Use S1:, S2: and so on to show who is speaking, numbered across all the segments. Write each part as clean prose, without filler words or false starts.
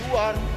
S1: You are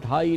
S2: 2.5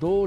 S2: 2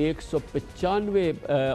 S2: 195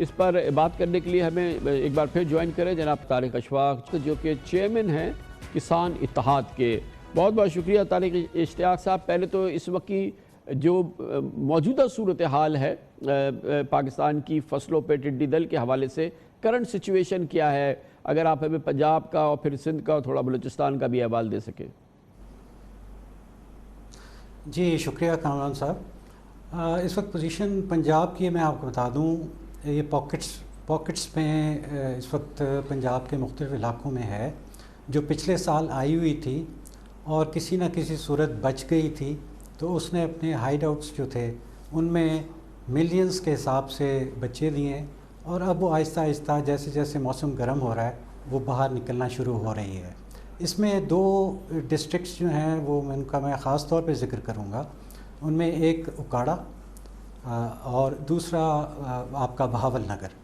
S2: اس پر بات کرنے کے لیے ہمیں ایک بار پھر جوائن کریں جناب طارق اشفاق جو کہ چیئرمین ہیں کسان اتحاد کے. بہت بہت شکریہ طارق اشتیاق صاحب. پہلے تو اس وقت کی جو موجودہ صورتحال ہے پاکستان کی فصلوں پہ ٹڈی دل کے حوالے سے کرنٹ سچویشن کیا ہے, اگر آپ ہمیں پنجاب کا اور پھر سندھ کا اور تھوڑا بلوچستان کا بھی احوال دے سکیں.
S3: جی شکریہ کامران صاحب. اس وقت پوزیشن پنجاب کی میں آپ کو بتا دوں, یہ پاکٹس میں اس وقت پنجاب کے مختلف علاقوں میں ہے جو پچھلے سال آئی ہوئی تھی اور کسی نہ کسی صورت بچ گئی تھی, تو اس نے اپنے ہائیڈ آؤٹس جو تھے ان میں ملینز کے حساب سے بچے دیے, اور اب وہ آہستہ آہستہ جیسے جیسے موسم گرم ہو رہا ہے وہ باہر نکلنا شروع ہو رہی ہے. اس میں 2 ڈسٹرکٹس جو ہیں وہ ان کا میں خاص طور پہ ذکر کروں گا. ان میں ایک اکاڑا اور دوسرا آپ کا بہاول نگر.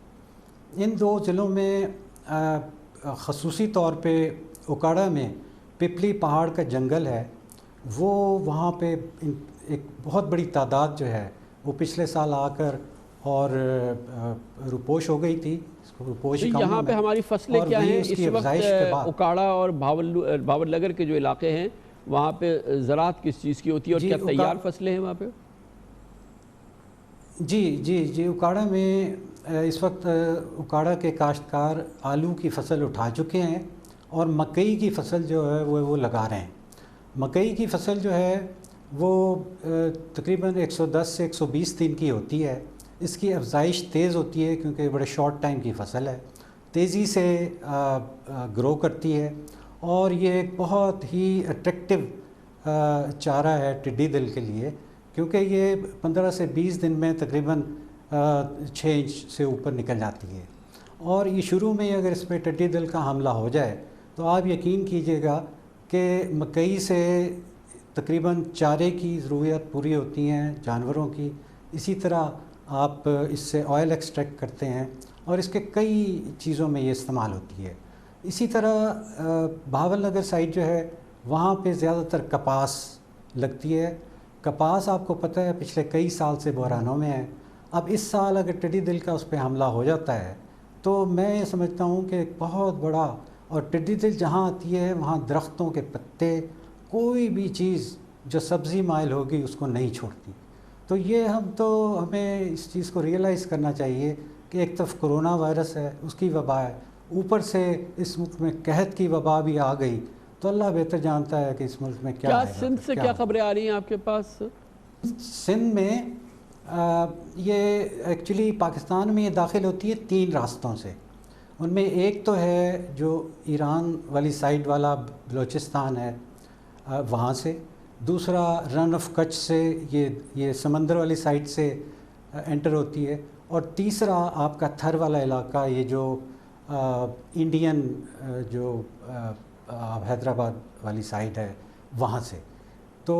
S3: ان 2 ضلعوں میں خصوصی طور پہ اکاڑا میں پپلی پہاڑ کا جنگل ہے, وہ وہاں پہ ایک بہت بڑی تعداد جو ہے وہ پچھلے سال آ کر اور روپوش ہو گئی تھی.
S2: یہاں پہ ہماری فصلیں کیا ہیں اس وقت؟ اکاڑا اور بھاول نگر کے جو علاقے ہیں وہاں پہ زراعت کس چیز کی ہوتی ہے اور کیا تیار فصلیں ہیں وہاں پہ؟
S3: جی اکاڑا میں اس وقت اکاڑا کے کاشتکار آلو کی فصل اٹھا چکے ہیں اور مکئی کی فصل جو ہے وہ لگا رہے ہیں. مکئی کی فصل جو ہے وہ تقریباً 110 سے 120 دن کی ہوتی ہے. اس کی افزائش تیز ہوتی ہے کیونکہ بڑے شارٹ ٹائم کی فصل ہے, تیزی سے گرو کرتی ہے, اور یہ ایک بہت ہی اٹریکٹیو چارہ ہے ٹڈی دل کے لیے, کیونکہ یہ 15 سے 20 دن میں تقریباً 6 انچ سے اوپر نکل جاتی ہے. اور یہ شروع میں اگر اس پہ ٹڈی دل کا حملہ ہو جائے تو آپ یقین کیجئے گا کہ مکئی سے تقریباً چارے کی ضروریات پوری ہوتی ہیں جانوروں کی. اسی طرح آپ اس سے آئل ایکسٹریکٹ کرتے ہیں اور اس کے کئی چیزوں میں یہ استعمال ہوتی ہے. اسی طرح بہاول نگر سائڈ جو ہے وہاں پہ زیادہ تر کپاس لگتی ہے. کپاس آپ کو پتہ ہے پچھلے کئی سال سے بحرانوں میں ہے. اب اس سال اگر ٹڈی دل کا اس پہ حملہ ہو جاتا ہے تو میں یہ سمجھتا ہوں کہ ایک بہت بڑا, اور ٹڈی دل جہاں آتی ہے وہاں درختوں کے پتے, کوئی بھی چیز جو سبزی مائل ہوگی اس کو نہیں چھوڑتی. تو یہ ہمیں اس چیز کو ریئلائز کرنا چاہیے کہ ایک طرف کرونا وائرس ہے, اس کی وبا ہے, اوپر سے اس ملک میں قحط کی وبا بھی آ گئی, تو اللہ بہتر جانتا ہے کہ اس ملک میں کیا ہے.
S2: سندھ سے کیا خبریں آ رہی ہیں آپ کے پاس؟
S3: سندھ میں یہ ایکچولی پاکستان میں یہ داخل ہوتی ہے 3 راستوں سے. ان میں ایک تو ہے جو ایران والی سائڈ والا بلوچستان ہے وہاں سے, دوسرا رن آف کچھ سے یہ سمندر والی سائڈ سے انٹر ہوتی ہے, اور تیسرا آپ کا تھر والا علاقہ یہ جو انڈین جو حیدرآباد والی سائڈ ہے وہاں سے. تو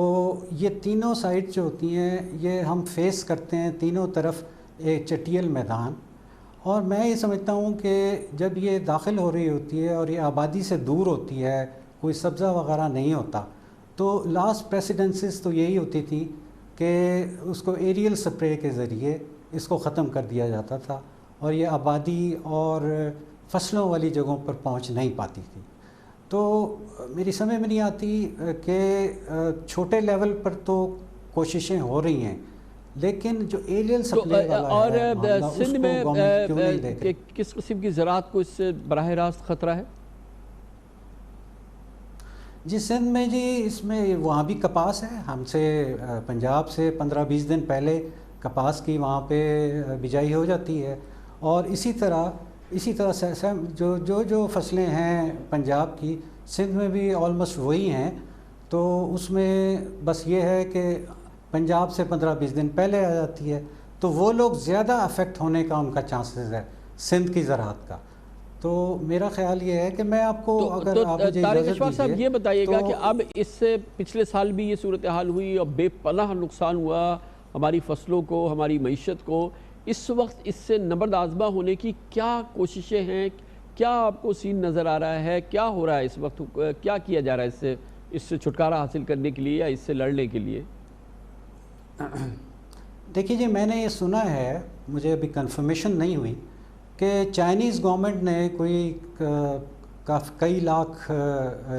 S3: یہ تینوں سائڈ جو ہوتی ہیں یہ ہم فیس کرتے ہیں تینوں طرف ایک چٹیل میدان, اور میں یہ سمجھتا ہوں کہ جب یہ داخل ہو رہی ہوتی ہے اور یہ آبادی سے دور ہوتی ہے, کوئی سبزہ وغیرہ نہیں ہوتا, تو لاسٹ پریسیڈنسز تو یہی ہوتی تھی کہ اس کو ایریل سپرے کے ذریعے اس کو ختم کر دیا جاتا تھا, اور یہ آبادی اور فصلوں والی جگہوں پر پہنچ نہیں پاتی تھی. تو میری سمجھ میں نہیں آتی کہ چھوٹے لیول پر تو کوششیں ہو رہی ہیں, لیکن جو ایریل سپلائی والا ہے
S2: سندھ میں کس قسم کی زراعت کو اس سے براہ راست خطرہ ہے؟
S3: جی سندھ میں اس میں وہاں بھی کپاس ہے. ہم سے پنجاب سے 15-20 دن پہلے کپاس کی وہاں پہ بجائی ہو جاتی ہے, اور اسی طرح جو فصلیں ہیں پنجاب کی سندھ میں بھی آلموسٹ وہی ہیں. تو اس میں بس یہ ہے کہ پنجاب سے 15-20 دن پہلے آ جاتی ہے, تو وہ لوگ زیادہ افیکٹ ہونے کا ان کا چانسز ہے سندھ کی زراعت کا. تو میرا خیال یہ ہے کہ میں آپ کو اگر آپ مجھے
S2: طارق اشفاق صاحب یہ بتائیے گا کہ اب اس سے پچھلے سال بھی یہ صورتحال ہوئی اور بے پناہ نقصان ہوا ہماری فصلوں کو, ہماری معیشت کو. اس وقت اس سے نبرد آزما ہونے کی کیا کوششیں ہیں؟ کیا آپ کو سین نظر آ رہا ہے؟ کیا ہو رہا ہے اس وقت؟ کیا کیا جا رہا ہے اس سے چھٹکارا حاصل کرنے کے لیے یا اس سے لڑنے کے لیے؟
S3: دیکھیے جی, میں نے یہ سنا ہے مجھے ابھی کنفرمیشن نہیں ہوئی کہ چائنیز گورنمنٹ نے کوئی کئی lakh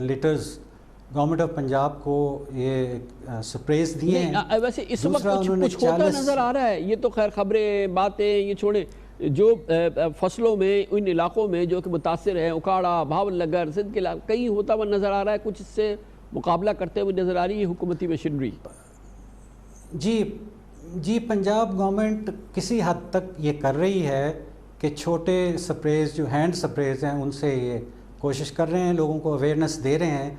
S3: letters government of Punjab کو یہ سپریز دیے ہیں.
S2: ویسے اس وقت کچھ ہوتا نظر آ رہا ہے. یہ تو خیر خبریں باتیں یہ چھوڑیں, جو فصلوں میں ان علاقوں میں جو کہ متاثر ہیں, اکاڑا, بھاول نگر, سندھ کے علاقے, کہیں ہوتا ہوا نظر آ رہا ہے, کچھ اس سے مقابلہ کرتے ہوئے نظر آ رہی ہے حکومتی مشینری؟
S3: جی پنجاب گورنمنٹ کسی حد تک یہ کر رہی ہے کہ چھوٹے سپریز جو ہینڈ سپریز ہیں ان سے یہ کوشش کر رہے ہیں, لوگوں کو اویئرنیس دے رہے ہیں,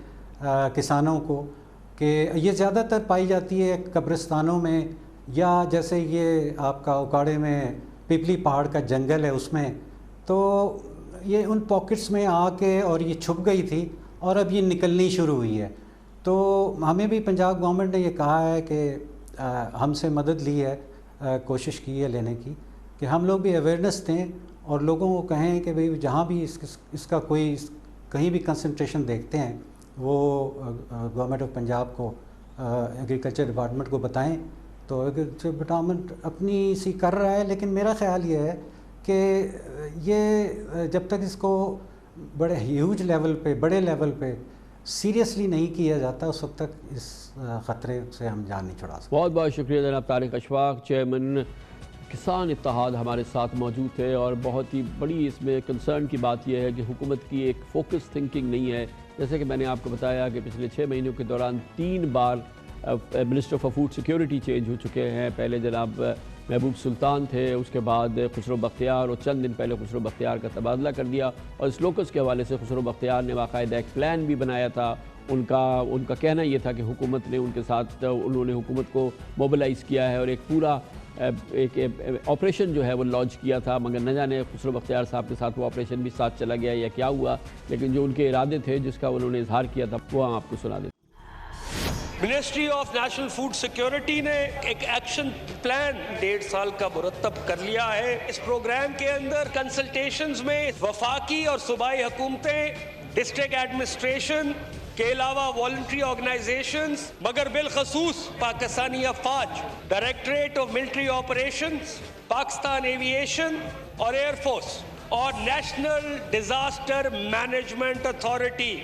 S3: کسانوں کو, کہ یہ زیادہ تر پائی جاتی ہے قبرستانوں میں, یا جیسے یہ آپ کا اکاڑے میں پیپلی پہاڑ کا جنگل ہے اس میں, تو یہ ان پاکٹس میں آ کے اور یہ چھپ گئی تھی اور اب یہ نکلنی شروع ہوئی ہے. تو ہمیں بھی پنجاب گورنمنٹ نے یہ کہا ہے کہ ہم سے مدد لی ہے, کوشش کی ہے لینے کی, کہ ہم لوگ بھی اویئرنیس دیں اور لوگوں کو کہیں کہ بھئی جہاں بھی اس کا کوئی کہیں بھی کنسنٹریشن دیکھتے ہیں وہ گورنمنٹ آف پنجاب کو, ایگریکلچر ڈپارٹمنٹ کو بتائیں. تو ایگریکلچر ڈپارٹمنٹ اپنی سی کر رہا ہے, لیکن میرا خیال یہ ہے کہ یہ جب تک اس کو بڑے ہیوج لیول پہ, بڑے لیول پہ سیریسلی نہیں کیا جاتا, اس وقت تک اس خطرے سے ہم جان نہیں چھڑا سکتے.
S2: بہت بہت شکریہ جناب طارق اشفاق, چیئرمین کسان اتحاد ہمارے ساتھ موجود تھے. اور بہت ہی بڑی اس میں کنسرن کی بات یہ ہے کہ حکومت کی ایک فوکس تھنکنگ نہیں ہے. جیسے کہ میں نے آپ کو بتایا کہ پچھلے 6 مہینوں کے دوران 3 بار minister for food security change ہو چکے ہیں. پہلے جناب محبوب سلطان تھے, اس کے بعد خسرو بختیار, اور چند دن پہلے خسرو بختیار کا تبادلہ کر دیا. اور اس لوکس کے حوالے سے خسرو بختیار نے باقاعدہ ایک پلان بھی بنایا تھا. ان کا کہنا یہ تھا کہ حکومت نے ان کے ساتھ, انہوں نے حکومت کو موبلائز کیا ہے اور ایک پورا ایک آپریشن جو ہے وہ لانچ کیا تھا. مگر نہ جانے خسرو بختیار صاحب کے ساتھ وہ آپریشن بھی ساتھ چلا گیا یا کیا ہوا, لیکن جو ان کے ارادے تھے جس کا انہوں نے اظہار کیا تھا وہ ہم آپ کو سنا دیتے.
S4: Ministry of national food security نے ایک ایکشن پلان 1.5 سال کا مرتب کر لیا ہے. اس پروگرام کے اندر کنسلٹیشنز میں وفاقی اور صوبائی حکومتیں, ڈسٹرکٹ ایڈمنسٹریشن کے علاوہ والنٹری آرگنائزیشنز, مگر بالخصوص پاکستانی افواج, directorate of military operations, Pakistan aviation اور ایئر فورس اور نیشنل ڈیزاسٹر مینجمنٹ اتھارٹی,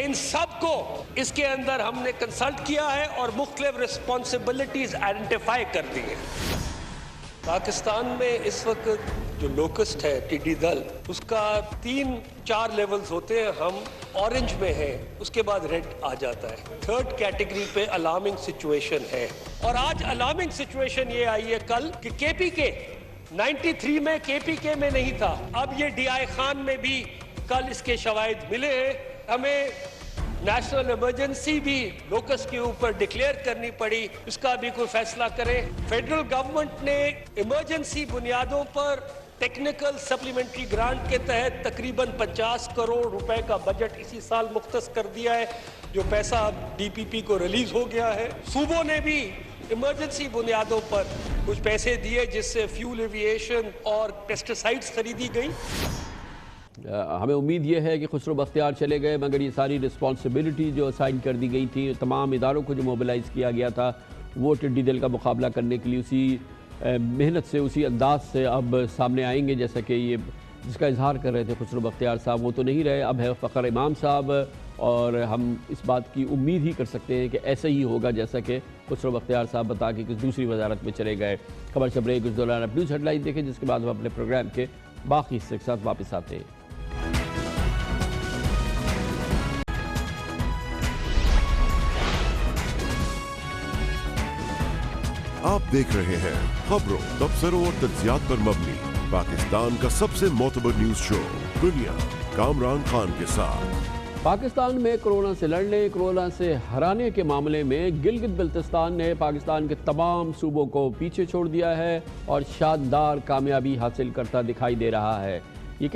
S4: ان سب کو اس کے اندر ہم نے کنسلٹ کیا ہے اور مختلف رسپانسبلٹیز آئیڈینٹیفائی کر دی ہیں. پاکستان میں اس وقت جو لوکسٹ ہے ٹڈی دل, اس کا 3-4 لیولز ہوتے ہیں. ہم اورنج میں ہیں, اس کے بعد ریڈ آ جاتا ہے. 3rd کیٹیگری پہ الارمنگ سچویشن ہے. اور آج الارمنگ سچویشن یہ آئی ہے کل کہ کے پی کے 93 میں کے پی کے میں نہیں تھا, اب یہ ڈی آئی خان میں بھی کل اس کے شواہد ملے ہیں. ہمیں نیشنل ایمرجنسی بھی لوکس کے اوپر ڈکلیئر کرنی پڑی, اس کا بھی کوئی فیصلہ کرے. فیڈرل گورنمنٹ نے ایمرجنسی بنیادوں پر ٹیکنیکل سپلیمنٹری گرانٹ کے تحت تقریباً 50 کروڑ روپے کا بجٹ اسی سال مختص کر دیا ہے, جو پیسہ ڈی پی پی کو ریلیز ہو گیا ہے. صوبوں نے بھی ایمرجنسی بنیادوں پر کچھ پیسے دیے جس سے فیول ایوییشن اور پیسٹیسائڈز خریدی گئی.
S2: ہمیں امید یہ ہے کہ خسرو بختیار چلے گئے, مگر یہ ساری رسپانسبلٹی جو اسائن کر دی گئی تھی, تمام اداروں کو جو موبلائز کیا گیا تھا, وہ ٹڈی دل کا مقابلہ کرنے کے لیے اسی محنت سے, اسی انداز سے اب سامنے آئیں گے. جیسا کہ یہ جس کا اظہار کر رہے تھے خسرو بختیار صاحب, وہ تو نہیں رہے, اب ہے فخر امام صاحب. اور ہم اس بات کی امید ہی کر سکتے ہیں کہ ایسا ہی ہوگا جیسا کہ خسرو بختیار صاحب بتا کے کسی دوسری وزارت میں چلے گئے. خبر سے بریک, اس دوران اب نیوز ہیڈ لائن دیکھیں, جس کے بعد ہم اپنے پروگرام کے باقی حصے کے ساتھ واپس آتے ہیں.
S5: آپ دیکھ رہے ہیں خبروں, تبصروں اور تجزیات پر مبنی پاکستان کا سب سے معتبر نیوز شو دنیا, کامران خان کے ساتھ.
S2: پاکستان میں کرونا سے لڑنے, کرونا سے ہرانے کے معاملے میں گلگت بلتستان نے پاکستان کے تمام صوبوں کو پیچھے چھوڑ دیا ہے اور شاندار کامیابی حاصل کرتا دکھائی دے رہا ہے. یہ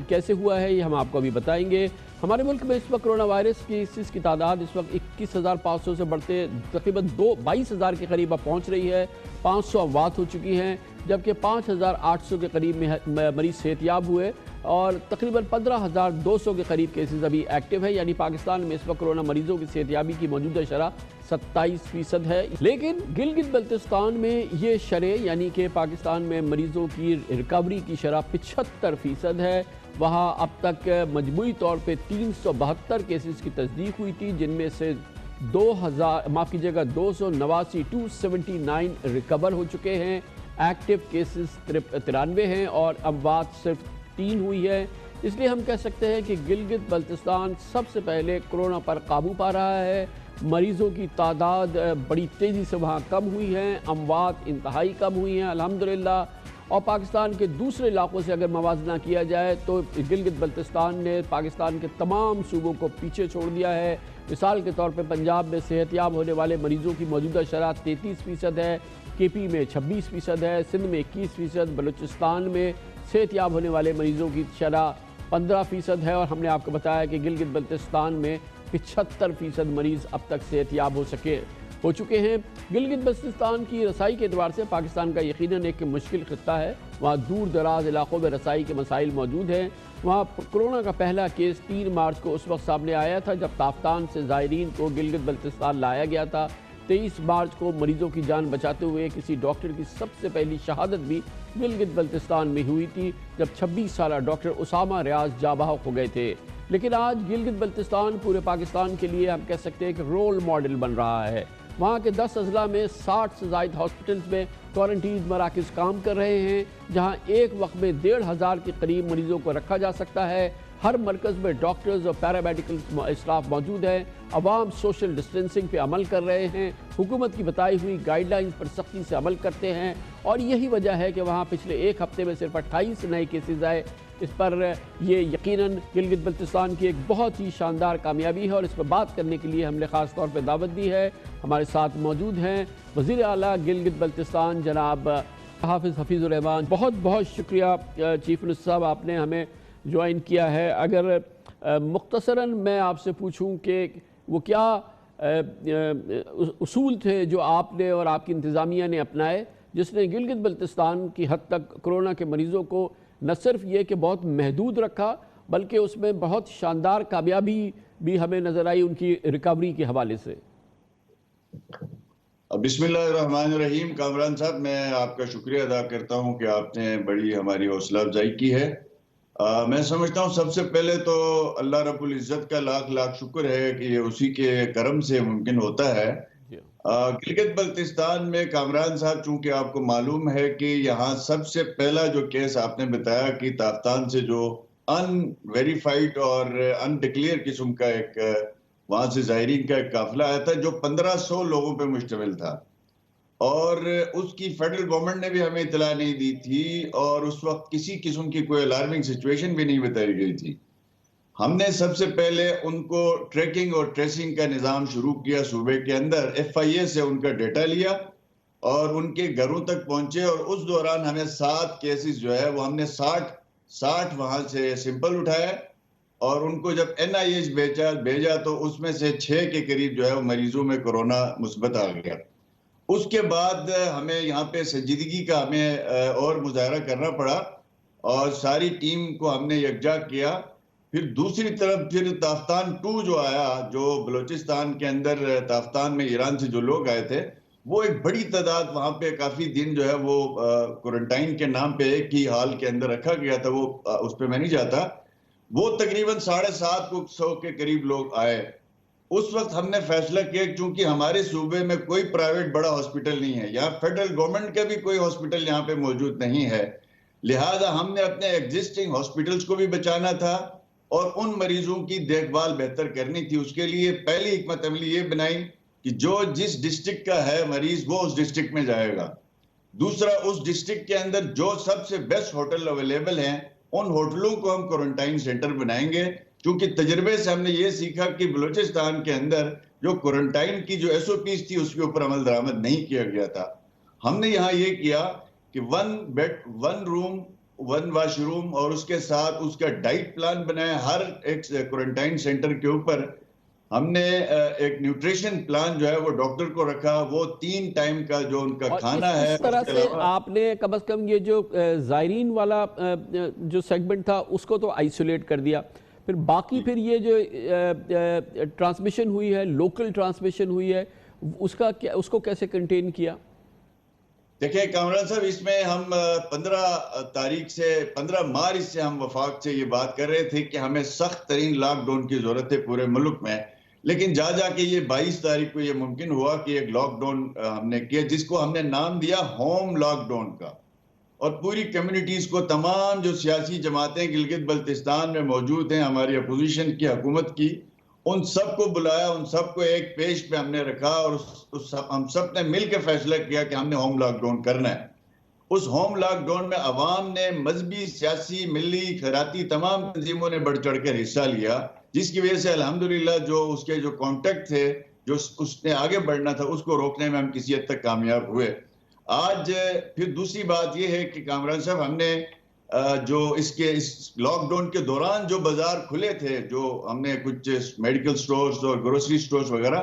S2: کیسے ہوا ہے, یہ ہم آپ کو ابھی بتائیں گے. ہمارے ملک میں اس وقت کرونا وائرس کی تعداد اس وقت 21,500 سے بڑھتے تقریباً 22,000 کے قریب اب پہنچ رہی ہے. 500 اموات ہو چکی ہیں. جبکہ 5,800 کے قریب مریض صحت یاب ہوئے اور تقریباً 15,200 کے قریب کیسز ابھی ایکٹیو ہے، یعنی پاکستان میں اس وقت کرونا مریضوں کی صحت یابی کی موجودہ شرح 27% ہے۔ لیکن گلگت بلتستان میں یہ شرح یعنی کہ پاکستان میں مریضوں کی ریکوری کی شرح 75% ہے۔ وہاں اب تک مجموعی طور پہ 372 کیسز کی تصدیق ہوئی تھی، جن میں سے 279 ریکور ہو چکے ہیں۔ ایکٹیو کیسز 93 ہیں اور اموات صرف 3 ہوئی ہے۔ اس لیے ہم کہہ سکتے ہیں کہ گلگت بلتستان سب سے پہلے کرونا پر قابو پا رہا ہے۔ مریضوں کی تعداد بڑی تیزی سے وہاں کم ہوئی ہے، اموات انتہائی کم ہوئی ہیں الحمدللہ۔ اور پاکستان کے دوسرے علاقوں سے اگر موازنہ کیا جائے تو گلگت بلتستان نے پاکستان کے تمام صوبوں کو پیچھے چھوڑ دیا ہے۔ مثال کے طور پہ پنجاب میں صحت یاب ہونے والے مریضوں کی موجودہ شرح 33% ہے، کے پی میں 26% ہے، سندھ میں 21%، بلوچستان میں صحت یاب ہونے والے مریضوں کی شرح 15% ہے، اور ہم نے آپ کو بتایا کہ گلگت بلتستان میں 75% مریض اب تک صحت یاب ہو چکے ہیں۔ گلگت بلتستان کی رسائی کے اعتبار سے پاکستان کا یقیناً ایک مشکل خطہ ہے۔ وہاں دور دراز علاقوں میں رسائی کے مسائل موجود ہیں۔ وہاں کرونا کا پہلا کیس 3 مارچ کو اس وقت سامنے آیا تھا جب تافتان سے زائرین کو گلگت بلتستان لایا گیا تھا۔ 23 مارچ کو مریضوں کی جان بچاتے ہوئے کسی ڈاکٹر کی سب سے پہلی شہادت بھی گلگت بلتستان میں ہوئی تھی جب 26 سالہ ڈاکٹر اسامہ ریاض جاں بحق ہو گئے تھے۔ لیکن آج گلگت بلتستان پورے پاکستان کے لیے ہم کہہ سکتے ہیں کہ رول ماڈل بن رہا ہے۔ وہاں کے 10 اضلاع میں 60 سے زائد ہاسپٹلز میں کوارنٹین مراکز کام کر رہے ہیں، جہاں ایک وقت میں 1,500 کے قریب مریضوں کو رکھا جا سکتا ہے۔ ہر مرکز میں ڈاکٹرز اور پیرامیڈیکل اسٹاف موجود ہے۔ عوام سوشل ڈسٹینسنگ پہ عمل کر رہے ہیں، حکومت کی بتائی ہوئی گائیڈ لائنز پر سختی سے عمل کرتے ہیں، اور یہی وجہ ہے کہ وہاں پچھلے ایک ہفتے میں صرف 28 نئے کیسز آئے۔ اس پر یہ یقیناً گلگت بلتستان کی ایک بہت ہی شاندار کامیابی ہے، اور اس پر بات کرنے کے لیے ہم نے خاص طور پہ دعوت دی ہے۔ ہمارے ساتھ موجود ہیں وزیر اعلیٰ گلگت بلتستان جناب حافظ حفیظ الرحمان۔ بہت بہت شکریہ چیف منسٹر صاحب، آپ نے ہمیں جوائن کیا ہے۔ اگر مختصراً میں آپ سے پوچھوں کہ وہ کیا اصول تھے جو آپ نے اور آپ کی انتظامیہ نے اپنائے جس نے گلگت بلتستان کی حد تک کرونا کے مریضوں کو نہ صرف یہ کہ بہت محدود رکھا بلکہ اس میں بہت شاندار کامیابی بھی ہمیں نظر آئی ان کی ریکوری کے حوالے سے؟
S6: بسم اللہ الرحمن الرحیم۔ کامران صاحب، میں آپ کا شکریہ ادا کرتا ہوں کہ آپ نے بڑی ہماری حوصلہ افزائی کی ہے۔ میں سمجھتا ہوں سب سے پہلے تو اللہ رب العزت کا لاکھ لاکھ شکر ہے کہ یہ اسی کے کرم سے ممکن ہوتا ہے۔ گلگت بلتستان میں کامران صاحب، چونکہ آپ کو معلوم ہے کہ یہاں سب سے پہلا جو کیس آپ نے بتایا کہ تافتان سے جو ان ویریفائیڈ اور ان ڈکلیئر قسم کا ایک وہاں سے زائرین کا ایک قافلہ آیا تھا جو 1500 لوگوں پہ مشتمل تھا، اور اس کی فیڈرل گورنمنٹ نے بھی ہمیں اطلاع نہیں دی تھی، اور اس وقت کسی قسم کی کوئی الارمنگ سچویشن بھی نہیں بتائی گئی تھی۔ ہم نے سب سے پہلے ان کو ٹریکنگ اور ٹریسنگ کا نظام شروع کیا صوبے کے اندر، FIA سے ان کا ڈیٹا لیا اور ان کے گھروں تک پہنچے، اور اس دوران ہمیں 7 کیسز جو ہے وہ ہم نے 60 وہاں سے سمپل اٹھائے، اور ان کو جب NIH بھیجا تو اس میں سے 6 کے قریب جو ہے وہ مریضوں میں کورونا مثبت آ گیا۔ اس کے بعد ہمیں یہاں پہ سنجیدگی کا ہمیں اور مظاہرہ کرنا پڑا، اور ساری ٹیم کو ہم نے یکجا کیا۔ پھر دوسری طرف پھر تافتان 2 جو آیا، جو بلوچستان کے اندر تافتان میں ایران سے جو لوگ آئے تھے، وہ ایک بڑی تعداد وہاں پہ کافی دن جو ہے وہ کوارنٹائن کے نام پہ ایک ہی ہال کے اندر رکھا گیا تھا، وہ اس پہ میں نہیں جاتا، وہ تقریباً 750 کے قریب لوگ آئے۔ اس وقت ہم نے فیصلہ کیا چونکہ ہمارے صوبے میں کوئی پرائیویٹ بڑا ہاسپٹل نہیں ہے، یہاں فیڈرل گورنمنٹ کا بھی کوئی ہاسپٹل یہاں پہ موجود نہیں ہے، لہٰذا ہم نے اپنے ایگزسٹنگ ہاسپٹلز کو بھی بچانا تھا اور ان مریضوں کی دیکھ بھال بہتر کرنی تھی۔ اس کے لیے پہلی حکمت عملی یہ بنائی کہ جو جس ڈسٹرکٹ کا ہے مریض وہ اس ڈسٹرکٹ میں جائے گا۔ دوسرا، اس ڈسٹرکٹ کے اندر جو سب سے بیسٹ ہوٹل اویلیبل ہیں ان ہوٹلوں کو ہم کوارنٹائن سینٹر بنائیں گے، کیونکہ تجربے سے ہم نے یہ سیکھا کہ بلوچستان کے اندر جو کوارنٹائن کی جو SOPs تھی اس کے اوپر عمل درآمد نہیں کیا گیا تھا۔ ہم نے یہاں یہ کیا کہ 1 بیڈ 1 روم 1 واش روم، اور اس کے ساتھ اس کا ڈائٹ پلان بنایا۔ ہر ایک کوارنٹائن سینٹر کے اوپر ہم نے ایک نیوٹریشن پلان جو ہے وہ ڈاکٹر کو رکھا، وہ 3 ٹائم کا جو ان کا کھانا ہے،
S2: اس طرح سے آپ نے کم از کم یہ جو زائرین والا جو سیگمنٹ تھا اس کو تو آئسولیٹ کر دیا، پھر باقی پھر یہ جو ٹرانسمیشن ہوئی ہے، لوکل ٹرانسمیشن ہوئی ہے، اس کو کیسے کنٹین کیا؟
S6: دیکھیں کامران صاحب، اس میں ہم 15 مارچ سے ہم وفاق سے یہ بات کر رہے تھے کہ ہمیں سخت ترین لاک ڈاؤن کی ضرورت ہے پورے ملک میں، لیکن جا کے یہ 22 تاریخ کو یہ ممکن ہوا کہ ایک لاک ڈاؤن ہم نے کیا، جس کو ہم نے نام دیا ہوم لاک ڈاؤن کا، اور پوری کمیونٹیز کو، تمام جو سیاسی جماعتیں گلگت بلتستان میں موجود ہیں، ہماری اپوزیشن کی، حکومت کی، ان سب کو بلایا، ان سب کو ایک پیج پہ ہم نے رکھا، اور ہم سب نے مل کے فیصلہ کیا کہ ہم نے ہوم لاک ڈاؤن کرنا ہے۔ اس ہوم لاک ڈاؤن میں عوام نے، مذہبی، سیاسی، ملی، خیراتی تمام تنظیموں نے بڑھ چڑھ کر حصہ لیا، جس کی وجہ سے الحمدللہ جو اس کے جو کانٹیکٹ تھے، جو اس نے آگے بڑھنا تھا، اس کو روکنے میں ہم کسی حد تک کامیاب ہوئے۔ آج پھر دوسری بات یہ ہے کہ کامران صاحب، ہم نے جو اس لاک ڈاؤن کے دوران جو بازار کھلے تھے، جو ہم نے کچھ میڈیکل سٹورز اور گروسری سٹورز وغیرہ،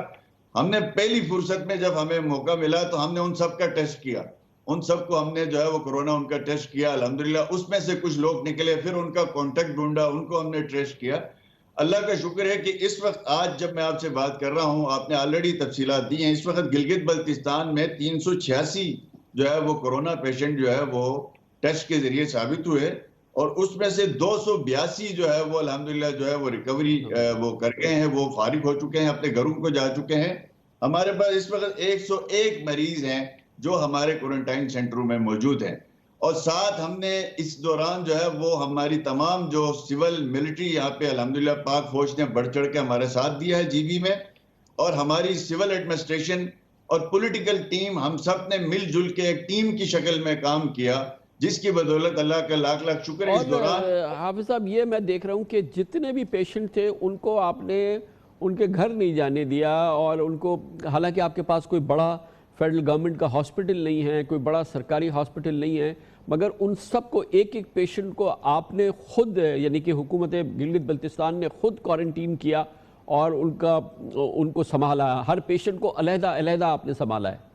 S6: ہم نے پہلی فرصت میں جب ہمیں موقع ملا تو ہم نے ان سب کا ٹیسٹ کیا، ان سب کو ہم نے جو ہے وہ کورونا ان کا ٹیسٹ کیا، الحمدللہ اس میں سے کچھ لوگ نکلے، پھر ان کا کانٹیکٹ ڈھونڈا، ان کو ہم نے ٹریس کیا۔ اللہ کا شکر ہے کہ اس وقت آج جب میں آپ سے بات کر رہا ہوں، آپ نے آلریڈی تفصیلات دی ہیں، اس وقت گلگت بلتستان میں 386 جو ہے وہ کورونا پیشنٹ جو ہے وہ ٹیسٹ کے ذریعے ثابت ہوئے، اور اس میں سے 282 جو ہے وہ الحمدللہ جو ہے وہ ریکوری وہ کر گئے ہیں، وہ فارغ ہو چکے ہیں، اپنے گھروں کو جا چکے ہیں۔ ہمارے پاس اس وقت 101 مریض ہیں جو ہمارے کوارنٹائن سینٹروں میں موجود ہیں، اور ساتھ ہم نے اس دوران جو ہے وہ ہماری تمام جو سول ملٹری یہاں پہ الحمدللہ پاک فوج نے بڑھ چڑھ کے ہمارے ساتھ دیا ہے جی بی میں، اور ہماری سول ایڈمنسٹریشن اور پولیٹیکل ٹیم، ہم سب نے مل جل کے ایک ٹیم کی شکل میں کام کیا، جس کی بدولت اللہ کا لاکھ لاکھ شکر ہے۔ اس دوران
S2: حافظ صاحب، یہ میں دیکھ رہا ہوں کہ جتنے بھی پیشنٹ تھے ان کو آپ نے ان کے گھر نہیں جانے دیا، اور ان کو، حالانکہ آپ کے پاس کوئی بڑا فیڈرل گورنمنٹ کا ہاسپٹل نہیں ہے، کوئی بڑا سرکاری ہاسپٹل نہیں ہے، مگر ان سب کو، ایک ایک پیشنٹ کو آپ نے خود، یعنی کہ حکومت گلگت بلتستان نے خود کوارنٹین کیا اور ان کو سنبھالا، ہر پیشنٹ کو علیحدہ علیحدہ آپ نے سنبھالا ہے۔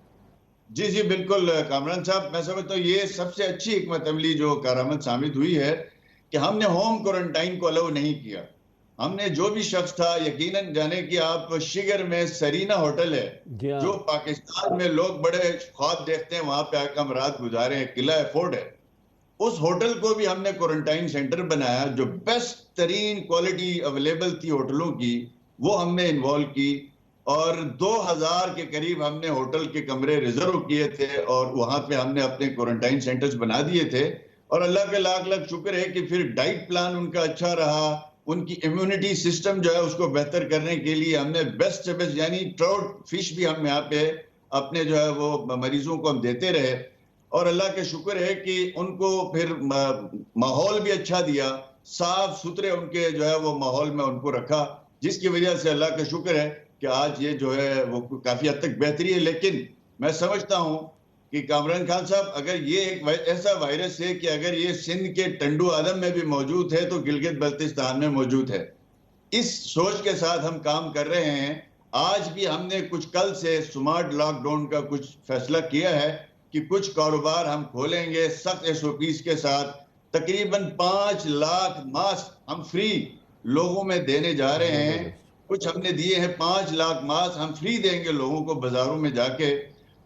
S6: جی بالکل کامران صاحب، میں سمجھتا ہوں یہ سب سے اچھی حکمت عملی جو کارآمد ثابت ہوئی ہے کہ ہم نے ہوم کوارنٹائن کو الاؤ نہیں کیا۔ ہم نے جو بھی شخص تھا، یقیناً جانے کہ آپ شگر میں سرینا ہوٹل ہے، جو پاکستان میں لوگ بڑے خواب دیکھتے ہیں، وہاں پہ آ کے ہم رات گزارے ہیں، قلعہ فورٹ ہے، اس ہوٹل کو بھی ہم نے کوارنٹائن سینٹر بنایا، جو بیسٹ ترین کوالٹی اویلیبل تھی ہوٹلوں کی، وہ ہم نے انوالو کی، اور 2000 کے قریب ہم نے ہوٹل کے کمرے ریزرو کیے تھے، اور وہاں پہ ہم نے اپنے کوارنٹائن سینٹرز بنا دیے تھے، اور اللہ کے لاکھ لاکھ شکر ہے کہ پھر ڈائٹ پلان ان کا اچھا رہا، ان کی امیونٹی سسٹم جو ہے اس کو بہتر کرنے کے لیے ہم نے بیسٹ سے بیسٹ، یعنی ٹراؤٹ فش بھی ہم یہاں پہ اپنے جو ہے وہ مریضوں کو ہم دیتے رہے، اور اللہ کے شکر ہے کہ ان کو پھر ماحول بھی اچھا دیا، صاف ستھرے ان کے جو ہے وہ ماحول میں ان کو رکھا، جس کی وجہ سے اللہ کا شکر ہے کہ آج یہ جو ہے وہ کافی حد تک بہتری ہے۔ لیکن میں سمجھتا ہوں کہ کامران خان صاحب، اگر یہ ایک ایسا وائرس ہے کہ اگر یہ سندھ کے ٹنڈو آدم میں بھی موجود ہے تو گلگت بلتستان میں موجود ہے۔ اس سوچ کے ساتھ ہم کام کر رہے ہیں۔ آج بھی ہم نے کچھ کل سے سمارٹ لاک ڈاؤن کا کچھ فیصلہ کیا ہے کہ کچھ کاروبار ہم کھولیں گے سخت SOPs کے ساتھ، تقریباً 5 لاکھ ماسک ہم فری لوگوں میں دینے جا رہے ہیں، کچھ ہم نے دیے ہیں 5 لاکھ ماسک ہم فری دیں گے لوگوں کو بازاروں میں جا کے۔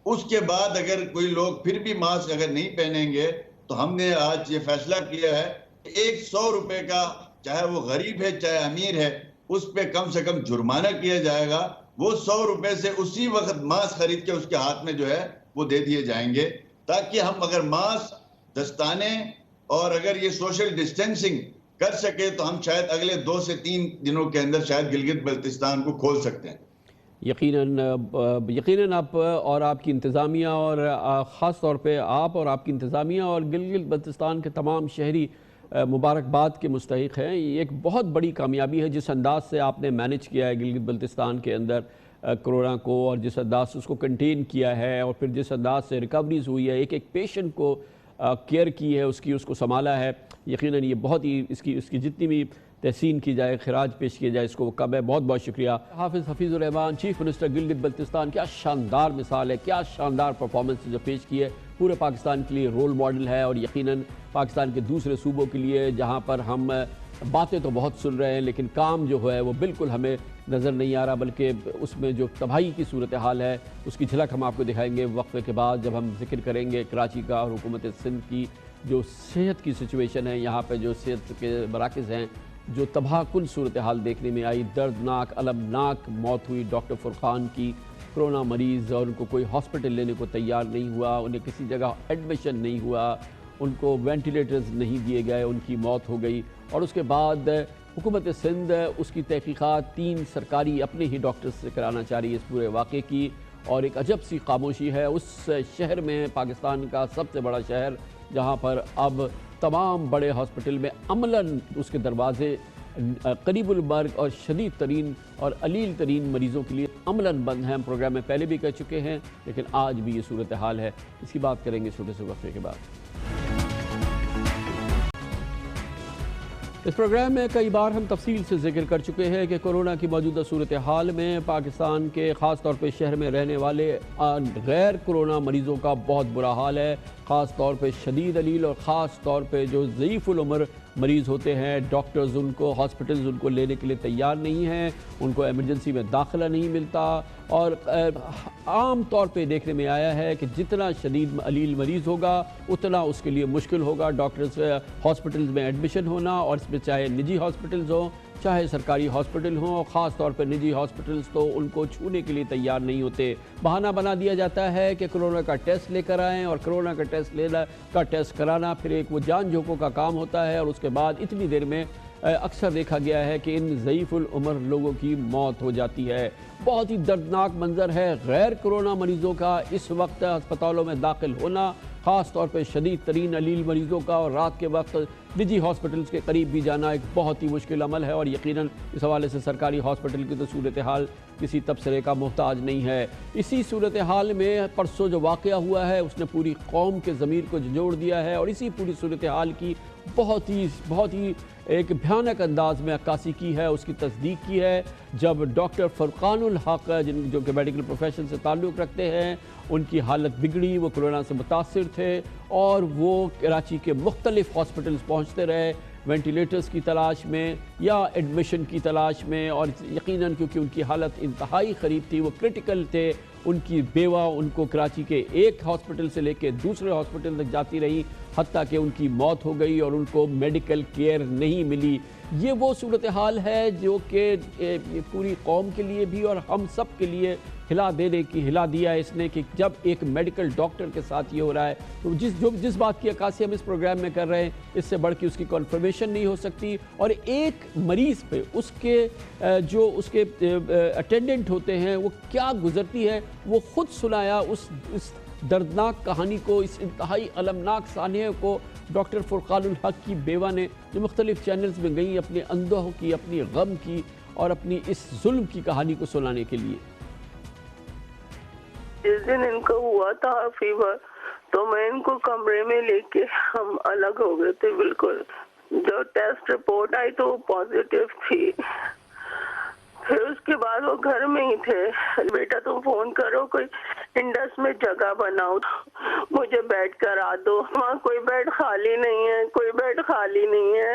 S6: اس کے بعد اگر کوئی لوگ پھر بھی ماسک اگر نہیں پہنیں گے تو ہم نے آج یہ فیصلہ کیا ہے کہ 100 روپے کا، چاہے وہ غریب ہے چاہے امیر ہے، اس پہ کم سے کم جرمانہ کیا جائے گا، وہ 100 روپے سے اسی وقت ماسک خرید کے اس کے ہاتھ میں جو ہے وہ دے دیے جائیں گے، تاکہ ہم اگر ماسک، دستانے اور اگر یہ سوشل ڈسٹینسنگ کر سکے تو ہم شاید اگلے 2 سے 3 دنوں کے اندر شاید گلگت بلتستان کو کھول سکتے ہیں۔
S2: یقیناً آپ اور آپ کی انتظامیہ، اور خاص طور پہ آپ اور آپ کی انتظامیہ اور گلگت بلتستان کے تمام شہری مبارکباد کے مستحق ہیں۔ یہ ایک بہت بڑی کامیابی ہے جس انداز سے آپ نے مینج کیا ہے گلگت بلتستان کے اندر کرونا کو، اور جس انداز سے اس کو کنٹین کیا ہے، اور پھر جس انداز سے ریکوریز ہوئی ہے، ایک ایک پیشنٹ کو کیئر کی ہے، اس کو سنبھالا ہے، یقیناً یہ بہت ہی اس کی جتنی بھی تحسین کی جائے، خراج پیش کیا جائے، اس کو وہ کم ہے۔ بہت بہت شکریہ حافظ حفیظ الرحمان، چیف منسٹر گلگت بلتستان۔ کیا شاندار مثال ہے، کیا شاندار پرفارمنس جو پیش کی ہے، پورے پاکستان کے لیے رول ماڈل ہے، اور یقیناً پاکستان کے دوسرے صوبوں کے لیے جہاں پر ہم باتیں تو بہت سن رہے ہیں لیکن کام جو ہے وہ بالکل ہمیں نظر نہیں آ رہا، بلکہ اس میں جو تباہی کی صورتحال ہے اس کی جھلک ہم آپ کو دکھائیں گے وقفے کے بعد، جب ہم ذکر کریں گے کراچی کا اور حکومت سندھ کی جو صحت کی سچویشن ہے، یہاں پہ جو صحت کے مراکز ہیں، جو تباہ کن صورتحال دیکھنے میں آئی، دردناک المناک موت ہوئی ڈاکٹر فرقان کی، کرونا مریض، اور ان کو کوئی ہاسپٹل لینے کو تیار نہیں ہوا، انہیں کسی جگہ ایڈمیشن نہیں ہوا، ان کو وینٹیلیٹرز نہیں دیے گئے، ان کی موت ہو گئی۔ اور اس کے بعد حکومت سندھ اس کی تحقیقات 3 سرکاری اپنے ہی ڈاکٹرز سے کرانا چاہ رہی ہے اس پورے واقعے کی، اور ایک عجب سی خاموشی ہے اس شہر میں، پاکستان کا سب سے بڑا شہر، جہاں پر اب تمام بڑے ہاسپٹل میں عملاً اس کے دروازے قریب المرگ اور شدید ترین اور علیل ترین مریضوں کے لیے عملاً بند ہیں۔ ہم پروگرام میں پہلے بھی کہہ چکے ہیں لیکن آج بھی یہ صورتحال ہے، اس کی بات کریں گے چھوٹے سے وقفے کے بعد۔ اس پروگرام میں کئی بار ہم تفصیل سے ذکر کر چکے ہیں کہ کورونا کی موجودہ صورتحال میں پاکستان کے خاص طور پہ شہر میں رہنے والے غیر کورونا مریضوں کا بہت برا حال ہے، خاص طور پہ شدید علیل اور خاص طور پہ جو ضعیف العمر مریض ہوتے ہیں، ڈاکٹرز ان کو ہاسپٹلز ان کو لینے کے لیے تیار نہیں ہیں، ان کو ایمرجنسی میں داخلہ نہیں ملتا، اور عام طور پہ دیکھنے میں آیا ہے کہ جتنا شدید علیل مریض ہوگا اتنا اس کے لیے مشکل ہوگا ڈاکٹرز ہاسپٹلز میں ایڈمیشن ہونا، اور اس میں چاہے نجی ہاسپٹلز ہوں چاہے سرکاری ہاسپٹل ہوں، اور خاص طور پہ نجی ہاسپٹلز تو ان کو چھونے کے لیے تیار نہیں ہوتے۔ بہانہ بنا دیا جاتا ہے کہ کرونا کا ٹیسٹ لے کر آئیں، اور کرونا کا ٹیسٹ کرانا پھر ایک وہ جان جھونکوں کا کام ہوتا ہے، اور اس کے بعد اتنی دیر میں اکثر دیکھا گیا ہے کہ ان ضعیف العمر لوگوں کی موت ہو جاتی ہے۔ بہت ہی دردناک منظر ہے غیر کورونا مریضوں کا اس وقت ہسپتالوں میں داخل ہونا، خاص طور پہ شدید ترین علیل مریضوں کا، اور رات کے وقت نجی ہاسپٹلز کے قریب بھی جانا ایک بہت ہی مشکل عمل ہے، اور یقیناً اس حوالے سے سرکاری ہاسپٹل کی تو صورتحال کسی تبصرے کا محتاج نہیں ہے۔ اسی صورتحال میں پرسوں جو واقعہ ہوا ہے اس نے پوری قوم کے ضمیر کو جھنجھوڑ دیا ہے، اور اسی پوری صورتحال کی بہت ہی ایک بھیانک انداز میں عکاسی کی ہے، اس کی تصدیق کی ہے، جب ڈاکٹر فرقان الحق جو کہ میڈیکل پروفیشن سے تعلق رکھتے ہیں، ان کی حالت بگڑی، وہ کرونا سے متاثر تھے اور وہ کراچی کے مختلف ہاسپٹلز پہنچتے رہے وینٹیلیٹرز کی تلاش میں یا ایڈمیشن کی تلاش میں، اور یقیناً کیونکہ ان کی حالت انتہائی خراب تھی، وہ کرٹیکل تھے، ان کی بیوہ ان کو کراچی کے ایک ہاسپٹل سے لے کے دوسرے ہاسپٹل تک جاتی رہی، حتیٰ کہ ان کی موت ہو گئی اور ان کو میڈیکل کیئر نہیں ملی۔ یہ وہ صورتحال ہے جو کہ پوری قوم کے لیے بھی اور ہم سب کے لیے ہلا دیا ہے اس نے، کہ جب ایک میڈیکل ڈاکٹر کے ساتھ یہ ہو رہا ہے تو جس بات کی عکاسی ہم اس پروگرام میں کر رہے ہیں اس سے بڑھ کے اس کی کنفرمیشن نہیں ہو سکتی، اور ایک مریض پہ اس کے اٹینڈنٹ ہوتے ہیں وہ کیا گزرتی ہے وہ خود سنایا اس دردناک کہانی کو، اس انتہائی المناک سانحے کو ڈاکٹر فرقان الحق کی بیوہ نے، جو مختلف چینلز میں گئی اپنے اندوہ کی، اپنی غم کی اور اپنی اس ظلم کی کہانی کو سنانے کے لیے۔
S7: جس دن ان کو ہوا تھا فیور تو میں ان کو کمرے میں لے کے ہم الگ ہو گئے تھے بالکل۔ جو ٹیسٹ رپورٹ آئی تو وہ پازیٹیو تھی، پھر اس کے بعد وہ گھر میں ہی تھے، بیٹا تم فون کرو کوئی انڈس میں جگہ بناؤ، مجھے بیڈ کرا دو، وہاں کوئی بیڈ خالی نہیں ہے، کوئی بیڈ خالی نہیں ہے۔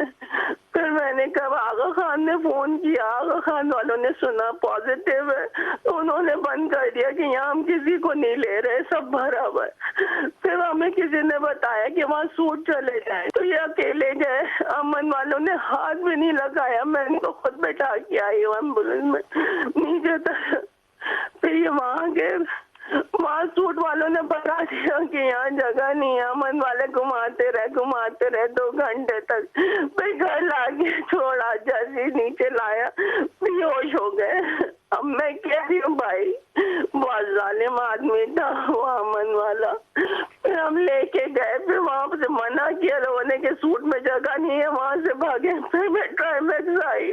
S7: پھر میں نے کہا آغا خان نے فون کیا، آغا خان والوں نے سنا پازیٹیو ہے تو انہوں نے بند کر دیا کہ یہاں ہم کسی کو نہیں لے رہے، سب بھرا ہوا ہے۔ پھر ہمیں کسی نے بتایا کہ وہاں سوٹ چلے جائیں تو یہ اکیلے گئے، امن والوں نے ہاتھ بھی نہیں لگایا، میں ان کو خود بیٹھا کے آئی ہوں ایمبولینس میں نیچے تک۔ پھر یہ وہاں سوٹ والوں نے بتا دیا کہ یہاں جگہ نہیں ہے، امن والے گھماتے رہے 2 گھنٹے تک، پھر گھر لا کے چھوڑا، جیسے نیچے لایا بے ہوش ہو گئے۔ اب میں کہہ رہی ہوں بھائی بہت ظالم آدمی تھا وہ امن والا۔ پھر ہم لے کے گئے، پھر وہاں سے منع کیا لوگوں نے کہ سوٹ میں جگہ نہیں ہے، وہاں سے بھاگے، پھر میں ٹرائمیکس آئی.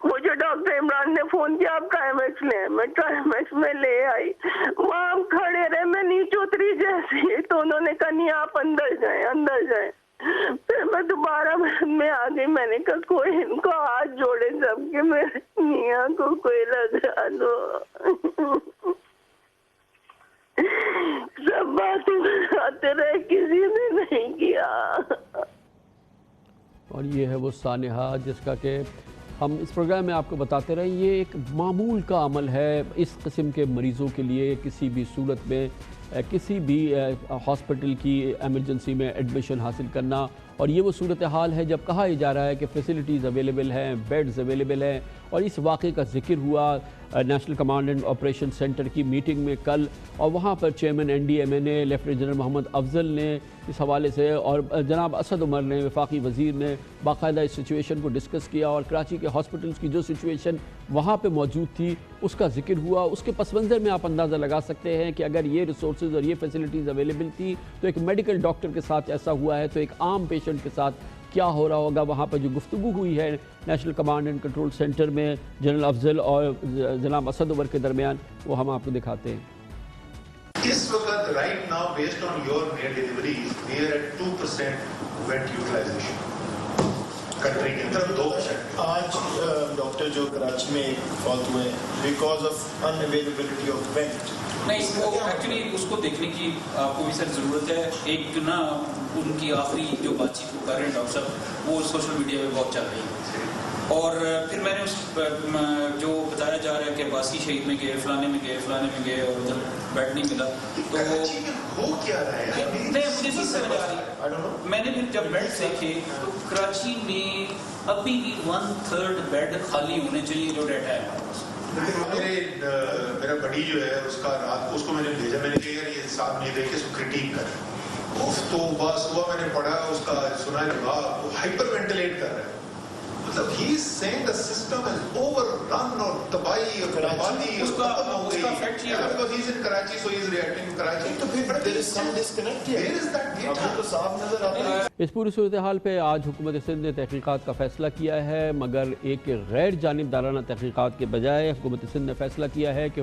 S7: مجھے ڈاکٹر عمران نے فون کیا آپ ٹرائمیکس لیں. میں ٹرائمیکس میں لے آئی. وہاں ہم کھڑے رہے, میں نیچے اتری جیسے تو انہوں نے کہا نہیں آپ اندر جائیں اندر جائیں. پھر میں دوبارہ میں آ گئی. میں نے کہا کوئی ان کو ہاتھ جوڑے سب کے, میرے میاں کو کوئی لگا دو. سب باتیں آتے رہے, کسی نے نہیں کیا.
S2: اور یہ ہے وہ سانحہ جس کا کہ ہم اس پروگرام میں آپ کو بتاتے رہے. یہ ایک معمول کا عمل ہے اس قسم کے مریضوں کے لیے. کسی بھی صورت میں کسی بھی ہاسپٹل کی ایمرجنسی میں ایڈمیشن حاصل کرنا, اور یہ وہ صورتحال ہے جب کہا یہ جا رہا ہے کہ فیسلٹیز اویلیبل ہیں, بیڈز اویلیبل ہیں. اور اس واقعے کا ذکر ہوا national command and operation centre کی میٹنگ میں کل, اور وہاں پر چیئرمین NDMA نے, لیفٹیننٹ جنرل محمد افضل نے اس حوالے سے, اور جناب اسد عمر نے, وفاقی وزیر نے باقاعدہ اس سچویشن کو ڈسکس کیا, اور کراچی کے ہاسپٹلز کی جو سچویشن وہاں پہ موجود تھی اس کا ذکر ہوا. اس کے پس منظر میں آپ اندازہ لگا سکتے ہیں کہ اگر یہ ریسورسز اور یہ فیسلٹیز اویلیبل تھی تو ایک میڈیکل ڈاکٹر کے ساتھ ایسا ہوا ہے تو ایک عام پیشنٹ کے ساتھ کیا ہو رہا ہوگا. وہاں پر جو گفتگو ہوئی ہے national command and control centre میں جنرل افضل اور جناب اسد عمر کے درمیان, وہ ہم آپ کو دکھاتے ہیں.
S8: اس وقت right now based on your mere deliveries we are at 2% weight utilization country کے اندر 2%.
S9: آج ڈاکٹر جو کراچی میں فوت ہوئے because of in availability of went.
S10: نہیں, وہ ایکچولی اس کو دیکھنے کی آپ کو بھی سر ضرورت ہے. ایک نا ان کی آخری جو بات چیت وہ کر رہے ہیں ڈاکٹر صاحب, وہ سوشل میڈیا پہ بہت چل رہی ہے. اور پھر میں نے اس جو بتایا جا رہا ہے کہ عباسی شہید میں گئے, فلانے میں گئے اور ادھر بیڈ نہیں ملا. تو
S8: ہو کیا رہا ہے
S10: نہیں, مجھے نہیں سمجھ آ رہی. میں نے پھر جب بیڈ دیکھے تو کراچی میں ابھی 1/3 بیڈ خالی ہونے چاہیے جو ڈیٹا ہے.
S8: میرا بڑی جو ہے اس کا رات کو اس کو میں نے بھیجا, میں نے کہا یار یہ صاحب نہیں دیکھ کے اس کو کرٹیک کر. تو صبح میں نے پڑھا اس کا سنا لگا وہ ہائپر وینٹیلیٹ کر رہا ہے. مطلب ہی از seeing the system is overrun اور تباہی اور بربادی اس کا فیکٹ یہ ہے because he is in Karachi so he is reacting in Karachi. تو پھر there is some disconnect here. Where is that data? آپ کو صاف نظر آتا ہے.
S2: اس پوری صورتحال پہ آج حکومت سندھ نے تحقیقات کا فیصلہ کیا ہے, مگر ایک غیر جانبدارانہ تحقیقات کے بجائے حکومت سندھ نے فیصلہ کیا ہے کہ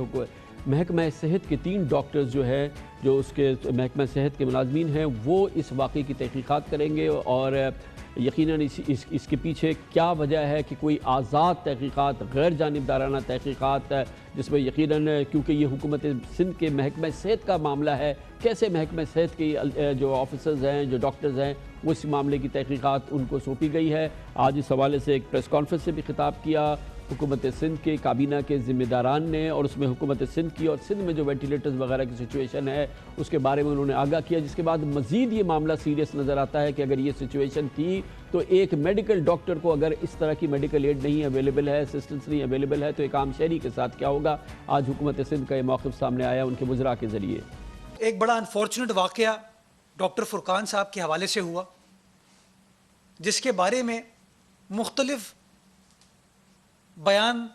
S2: محکمہ صحت کے 3 ڈاکٹرز جو ہے جو اس کے محکمہ صحت کے ملازمین ہیں وہ اس واقعے کی تحقیقات کریں گے, اور یقیناً اس کے پیچھے کیا وجہ ہے کہ کوئی آزاد تحقیقات, غیر جانبدارانہ تحقیقات, جس میں یقیناً کیونکہ یہ حکومت سندھ کے محکمہ صحت کا معاملہ ہے, کیسے محکمہ صحت کے جو آفیسرز ہیں, جو ڈاکٹرز ہیں, وہ اس معاملے کی تحقیقات ان کو سونپی گئی ہے. آج اس حوالے سے ایک پریس کانفرنس سے بھی خطاب کیا حکومت سندھ کے کابینہ کے ذمہ داران نے, اور اس میں حکومت سندھ کی اور سندھ میں جو وینٹیلیٹرز وغیرہ کی سچویشن ہے اس کے بارے میں انہوں نے آگاہ کیا, جس کے بعد مزید یہ معاملہ سیریس نظر آتا ہے کہ اگر یہ سچویشن تھی تو ایک میڈیکل ڈاکٹر کو اگر اس طرح کی میڈیکل ایڈ نہیں اویلیبل ہے, اسسٹنس نہیں اویلیبل ہے, تو ایک عام شہری کے ساتھ کیا ہوگا. آج حکومت سندھ کا یہ موقف سامنے آیا ان کے وزراء کے ذریعے.
S11: ایک بڑا انفارچونیٹ واقعہ ڈاکٹر فرقان صاحب کے حوالے سے ہوا, جس کے بارے میں مختلف بیان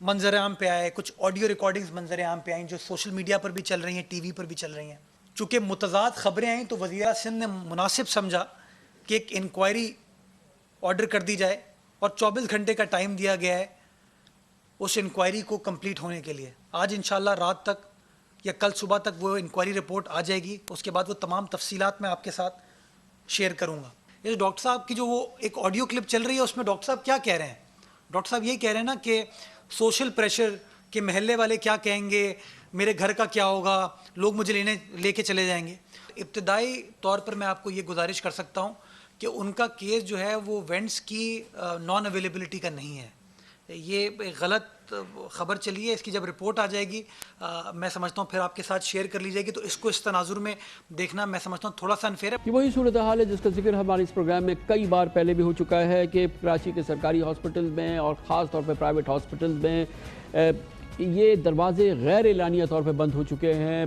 S11: منظر عام پہ آئے, کچھ آڈیو ریکارڈنگز منظر عام پہ آئیں جو سوشل میڈیا پر بھی چل رہی ہیں, ٹی وی پر بھی چل رہی ہیں. چونکہ متضاد خبریں آئیں تو وزیر سندھ نے مناسب سمجھا کہ ایک انکوائری آرڈر کر دی جائے, اور 24 گھنٹے کا ٹائم دیا گیا ہے اس انکوائری کو کمپلیٹ ہونے کے لیے. آج انشاءاللہ رات تک یا کل صبح تک وہ انکوائری رپورٹ آ جائے گی. اس کے بعد وہ تمام تفصیلات میں آپ کے ساتھ شیئر کروں گا. یہ ڈاکٹر صاحب کی جو وہ ایک آڈیو کلپ چل رہی ہے اس میں ڈاکٹر صاحب کیا کہہ رہے ہیں؟ ڈاکٹر صاحب یہی کہہ رہے ہیں نا کہ سوشل پریشر کہ محلے والے کیا کہیں گے, میرے گھر کا کیا ہوگا, لوگ مجھے لے کے چلے جائیں گے. ابتدائی طور پر میں آپ کو یہ گزارش کر سکتا ہوں کہ ان کا کیس جو ہے وہ وینٹس کی نان اویلیبلٹی کا نہیں ہے. یہ غلط خبر چلی ہے. اس کی جب رپورٹ آ جائے گی میں سمجھتا ہوں پھر آپ کے ساتھ شیئر کر لی جائے گی, تو اس کو اس تناظر میں دیکھنا میں سمجھتا ہوں تھوڑا سا انفیئر ہے.
S2: یہ وہی صورتحال ہے جس کا ذکر ہمارے اس پروگرام میں کئی بار پہلے بھی ہو چکا ہے کہ کراچی کے سرکاری ہاسپٹل میں اور خاص طور پہ پرائیویٹ ہاسپٹل میں یہ دروازے غیر اعلانیہ طور پہ بند ہو چکے ہیں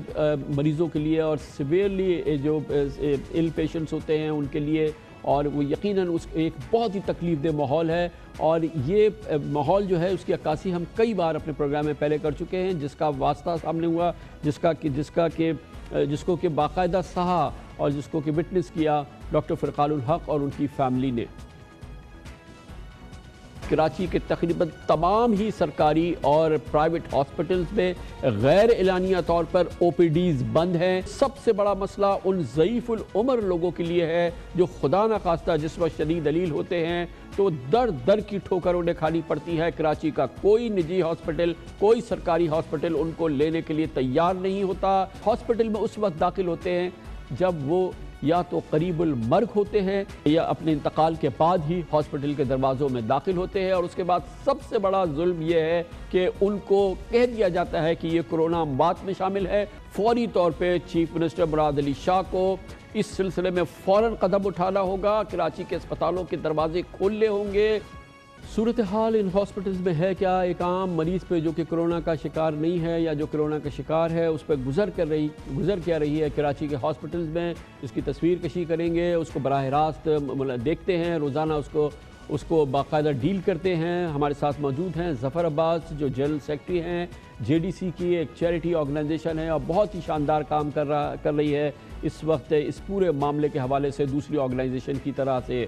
S2: مریضوں کے لیے, اور سیویئرلی جو ایل پیشنٹس ہوتے ہیں ان کے لیے, اور وہ یقیناً اس ایک بہت ہی تکلیف دہ ماحول ہے. اور یہ ماحول جو ہے اس کی عکاسی ہم کئی بار اپنے پروگرام میں پہلے کر چکے ہیں, جس کا واسطہ سامنے ہوا, جس کو کہ باقاعدہ سہا اور جس کو کہ وٹنس کیا ڈاکٹر فرقان الحق اور ان کی فیملی نے. کراچی کے تقریباً تمام ہی سرکاری اور پرائیویٹ ہاسپٹلز میں غیر اعلانیہ طور پر او پی ڈیز بند ہیں۔ سب سے بڑا مسئلہ ان ضعیف العمر لوگوں کے لیے ہے جو خدا نخواستہ جس وقت شدید دلیل ہوتے ہیں تو در در کی ٹھوکر انہیں کھانی پڑتی ہے۔ کراچی کا کوئی نجی ہاسپٹل، کوئی سرکاری ہاسپٹل ان کو لینے کے لیے تیار نہیں ہوتا۔ ہاسپٹل میں اس وقت داخل ہوتے ہیں جب وہ یا تو قریب المرگ ہوتے ہیں یا اپنے انتقال کے بعد ہی ہاسپٹل کے دروازوں میں داخل ہوتے ہیں، اور اس کے بعد سب سے بڑا ظلم یہ ہے کہ ان کو کہہ دیا جاتا ہے کہ یہ کرونا اموات میں شامل ہے۔ فوری طور پہ چیف منسٹر مراد علی شاہ کو اس سلسلے میں فوراً قدم اٹھانا ہوگا، کراچی کے اسپتالوں کے دروازے کھولنے ہوں گے۔ صورتحال ان ہاسپٹلز میں ہے کیا؟ ایک عام مریض پہ جو کہ کرونا کا شکار نہیں ہے یا جو کرونا کا شکار ہے اس پہ گزر کیا رہی ہے کراچی کے ہاسپٹلز میں، اس کی تصویر کشی کریں گے، اس کو براہ راست دیکھتے ہیں، روزانہ اس کو باقاعدہ ڈیل کرتے ہیں۔ ہمارے ساتھ موجود ہیں ظفر عباس جو جنرل سیکرٹری ہیں جے ڈی سی کی، ایک چیریٹی آرگنائزیشن ہے اور بہت ہی شاندار کام کر رہی ہے اس وقت اس پورے معاملے کے حوالے سے دوسری آرگنائزیشن کی طرح سے۔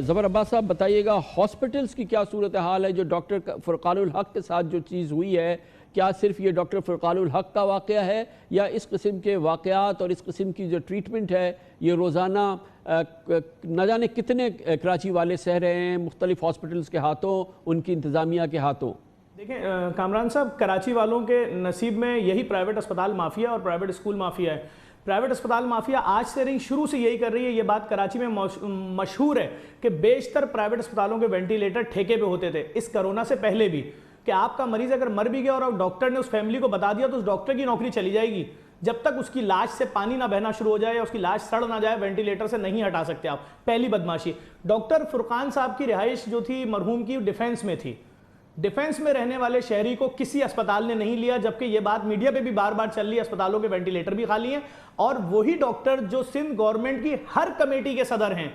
S2: ظفر عباس صاحب بتائیے گا ہاسپٹلز کی کیا صورتحال ہے؟ جو ڈاکٹر فرقان الحق کے ساتھ جو چیز ہوئی ہے، کیا صرف یہ ڈاکٹر فرقان الحق کا واقعہ ہے یا اس قسم کے واقعات اور اس قسم کی جو ٹریٹمنٹ ہے یہ روزانہ نہ جانے کتنے کراچی والے سہ رہے ہیں مختلف ہاسپٹلز کے ہاتھوں، ان کی انتظامیہ کے ہاتھوں؟
S12: دیکھیں کامران صاحب، کراچی والوں کے نصیب میں یہی پرائیویٹ اسپتال مافیا اور پرائیویٹ اسکول مافیا ہے۔ پرائیویٹ اسپتال مافیا آج سے نہیں شروع سے یہی کر رہی ہے۔ یہ بات کراچی میں مشہور ہے کہ بیشتر پرائیویٹ اسپتالوں کے وینٹیلیٹر ٹھیکے پہ ہوتے تھے اس کرونا سے پہلے بھی، کہ آپ کا مریض اگر مر بھی گیا اور ڈاکٹر نے اس فیملی کو بتا دیا تو اس ڈاکٹر کی نوکری چلی جائے گی، جب تک اس کی لاش سے پانی نہ بہنا شروع ہو جائے یا اس کی لاش سڑ نہ جائے وینٹیلیٹر سے نہیں ہٹا سکتے آپ۔ پہلی بدماشی۔ ڈاکٹر فرقان صاحب کی رہائش جو تھی مرحوم کی ڈیفینس میں تھی، ڈیفینس میں رہنے والے شہری کو کسی اسپتال نے نہیں لیا، جبکہ یہ بات میڈیا پہ بھی بار بار چل رہی ہے، اسپتالوں کے وینٹیلیٹر بھی خالی ہیں، اور وہی ڈاکٹر جو سندھ گورنمنٹ کی ہر کمیٹی کے صدر ہیں،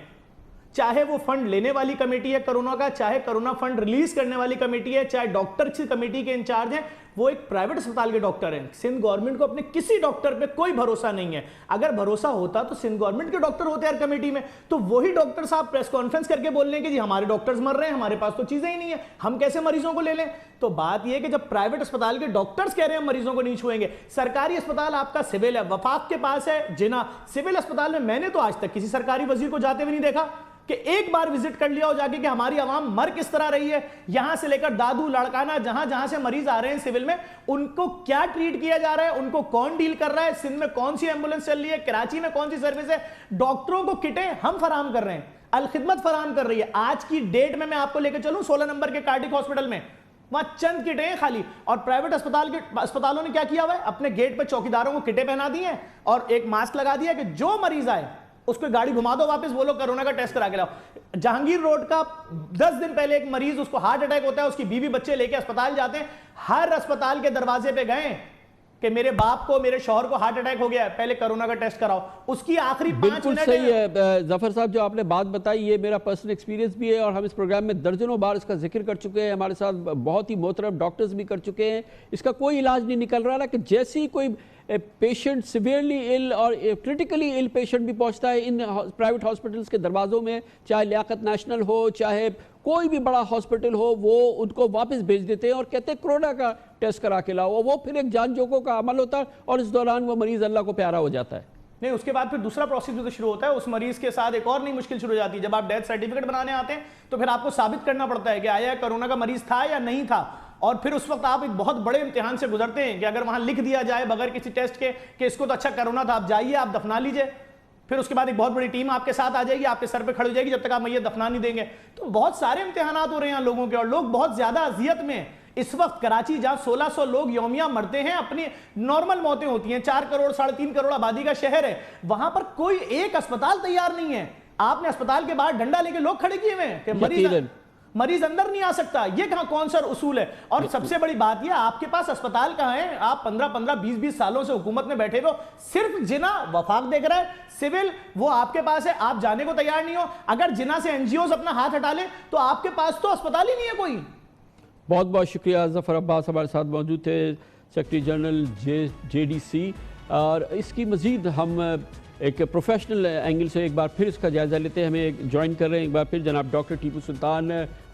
S12: چاہے وہ فنڈ لینے والی کمیٹی ہے کرونا کا، چاہے کرونا فنڈ ریلیز کرنے والی کمیٹی ہے، چاہے ڈاکٹر کی کمیٹی کے انچارج ہیں، وہ ایک پرائیویٹ اسپتال کے ڈاکٹر ہیں۔ سندھ گورنمنٹ کو اپنے کسی ڈاکٹر پہ کوئی بھروسہ نہیں ہے۔ اگر بھروسہ ہوتا تو سندھ گورنمنٹ کے ڈاکٹر ہوتے ہر کمیٹی میں، تو وہی ڈاکٹر صاحب پریس کانفرنس کر کے بول لیں کہ جی ہمارے ڈاکٹرز مر رہے ہیں، ہمارے پاس تو چیزیں ہی نہیں ہیں، ہم کیسے مریضوں کو لے لیں؟ تو بات یہ ہے کہ جب پرائیویٹ اسپتال کے ڈاکٹرز کہہ رہے ہیں ہم مریضوں کو نہیں چھوئیں گے، سرکاری اسپتال آپ کا سول ہے، وفاق کے پاس ہے جنا، سول اسپتال میں نے تو آج تک کسی سرکاری وزیر کو جاتے ہوئے نہیں دیکھا کہ ایک بار وزٹ کر لیا ہو جا کے کہ ہماری عوام مر کس طرح رہی ہے، یہاں سے لے کر دادو لڑکانا جہاں سے مریض آ رہے ہیں سول میں ان کو کیا ٹریٹ کیا جا رہا ہے، ان کو کون ڈیل کر رہا ہے، سندھ میں کون سی ایمبولنس چل رہی ہے، کراچی میں کون سی سروس ہے، ڈاکٹروں کو کٹیں ہم فراہم کر رہے ہیں، الخدمت فراہم کر رہی ہے۔ آج کی ڈیٹ میں آپ کو لے کے چلوں 16 نمبر کے کارڈک ہاسپٹل میں، وہاں چند کٹیں خالی، اور پرائیویٹ اسپتالوں نے کیا کیا ہوا ہے، اپنے گیٹ پہ چوکیداروں کو کٹیں پہنا دی ہیں اور ایک ماسک لگا دیا کہ جو مریض آئے اس کو گاڑی گھما دو واپس، بولو کرونا کا ٹیسٹ کرا کے لاؤ۔ جہانگیر روڈ کا 10 دن پہلے ایک مریض، اس کو ہارٹ اٹیک ہوتا ہے، اس کی بیوی بچے لے کے اسپتال جاتے ہیں، ہر اسپتال کے دروازے پہ گئے کہ میرے باپ کو میرے شوہر کو ہارٹ اٹیک ہو گیا ہے، پہلے کرونا کا ٹیسٹ کراؤ۔ اس کی آخری 5 منٹ
S2: بالکل صحیح ہے ظفر صاحب، جو آپ نے بات بتائی یہ میرا پرسنل ایکسپیرینس بھی ہے اور ہم اس پروگرام میں درجنوں بار اس کا ذکر کر چکے ہیں، ہمارے ساتھ بہت ہی محترم ڈاکٹرز بھی کر چکے ہیں، اس کا کوئی علاج نہیں نکل رہا نا، کہ جیسے ہی کوئی پیشنٹ سیویئرلی ال اور کرٹیکلی ال پیشنٹ بھی پہنچتا ہے ان پرائیویٹ ہاسپٹلز کے دروازوں میں، چاہے لیاقت نیشنل ہو چاہے کوئی بھی بڑا ہاسپٹل ہو، وہ ان کو واپس بھیج دیتے ہیں اور کہتے ہیں کرونا کا ٹیسٹ کرا کے لاؤ، وہ پھر ایک جان جوکوں کا عمل ہوتا ہے اور اس دوران وہ مریض اللہ کو پیارا ہو جاتا ہے۔
S12: نہیں، اس کے بعد پھر دوسرا پروسیجر شروع ہوتا ہے، اس مریض کے ساتھ ایک اور نئی مشکل شروع ہو جاتی ہے۔ جب آپ ڈیتھ سرٹیفکیٹ بنانے آتے ہیں تو پھر آپ کو ثابت کرنا پڑتا ہے کہ آیا کرونا کا مریض تھا یا نہیں تھا، اور پھر اس وقت آپ ایک بہت بڑے امتحان سے گزرتے ہیں کہ اگر وہاں لکھ دیا جائے بغیر کسی ٹیسٹ کے کہ اس کو تو اچھا کرونا تھا، آپ جائیے آپ دفنا لیجئے، پھر اس کے بعد ایک بہت بڑی ٹیم آپ کے ساتھ آ جائے گی، آپ کے سر پہ کھڑی ہو جائے گی جب تک آپ میت دفنا نہیں دیں گے۔ تو بہت سارے امتحانات ہو رہے ہیں لوگوں کے، اور لوگ بہت زیادہ اذیت میں اس وقت کراچی جہاں 1600 لوگ یومیہ مرتے ہیں، اپنی نارمل موتیں ہوتی ہیں، 4 کروڑ 3.5 کروڑ آبادی کا شہر ہے، وہاں پر کوئی ایک اسپتال تیار نہیں ہے۔ آپ نے اسپتال کے باہر ڈنڈا لے کے لوگ کھڑے کیے ہوئے ہیں کہ مریض اندر نہیں آ سکتا، یہ کہاں کون سا اصول ہے؟ اور سب سے بڑی بات یہ آپ کے پاس اسپتال کہاں ہے؟ آپ 15 20 سالوں سے حکومت میں بیٹھے ہو، صرف جنا وفاق دیکھ رہا ہے، سول وہ آپ کے پاس ہے، آپ جانے کو تیار نہیں ہو۔ اگر جنا سے NGOs اپنا ہاتھ ہٹا لیں تو آپ کے پاس تو اسپتال ہی نہیں ہے کوئی۔
S2: بہت بہت شکریہ ظفر عباس ہمارے ساتھ موجود تھے، سیکرٹری جنرل JDC، اور اس کی مزید ہم ایک پروفیشنل اینگل سے ایک بار پھر اس کا جائزہ لیتے ہیں۔ ہمیں جوائن کر رہے ہیں ایک بار پھر جناب ڈاکٹر ٹیپو سلطان،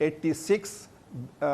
S13: 86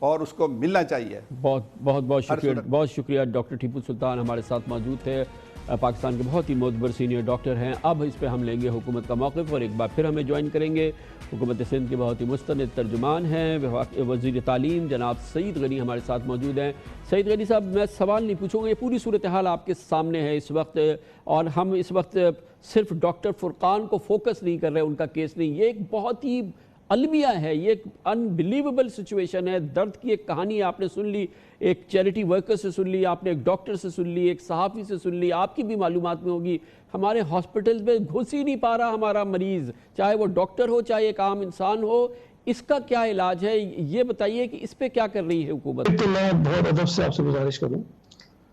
S13: اور اس کو ملنا چاہیے.
S2: بہت شکریہ ڈاکٹر ٹیپو سلطان ہمارے ساتھ موجود تھے. پاکستان کے بہت ہی معتبر سینئر ڈاکٹر ہیں. اب اس پہ ہم لیں گے حکومت کا موقف اور ایک بار پھر ہمیں جوائن کریں گے حکومت سندھ کے بہت ہی مستند ترجمان ہیں وزیر تعلیم جناب سعید غنی ہمارے ساتھ موجود ہیں. سعید غنی صاحب میں سوال نہیں پوچھوں گا, یہ پوری صورتحال آپ کے سامنے ہے اس وقت, اور ہم اس وقت صرف ڈاکٹر فرقان کو فوکس نہیں کر رہے, ان کا کیس نہیں, یہ ایک بہت ہی المیہ ہے, یہ ایک انبلیویبل سچویشن ہے. درد کی ایک کہانی آپ نے سن لی, ایک چیریٹی ورکر سے سن لی, آپ نے ایک ڈاکٹر سے سن لی, ایک صحافی سے سن لی, آپ کی بھی معلومات میں ہوگی. ہمارے ہاسپٹلز میں گھس ہی نہیں پا رہا ہمارا مریض, چاہے وہ ڈاکٹر ہو چاہے ایک عام انسان ہو. اس کا کیا علاج ہے, یہ بتائیے کہ اس پہ کیا کر رہی ہے حکومت؟
S14: تو میں بہت ادب سے آپ سے گزارش کروں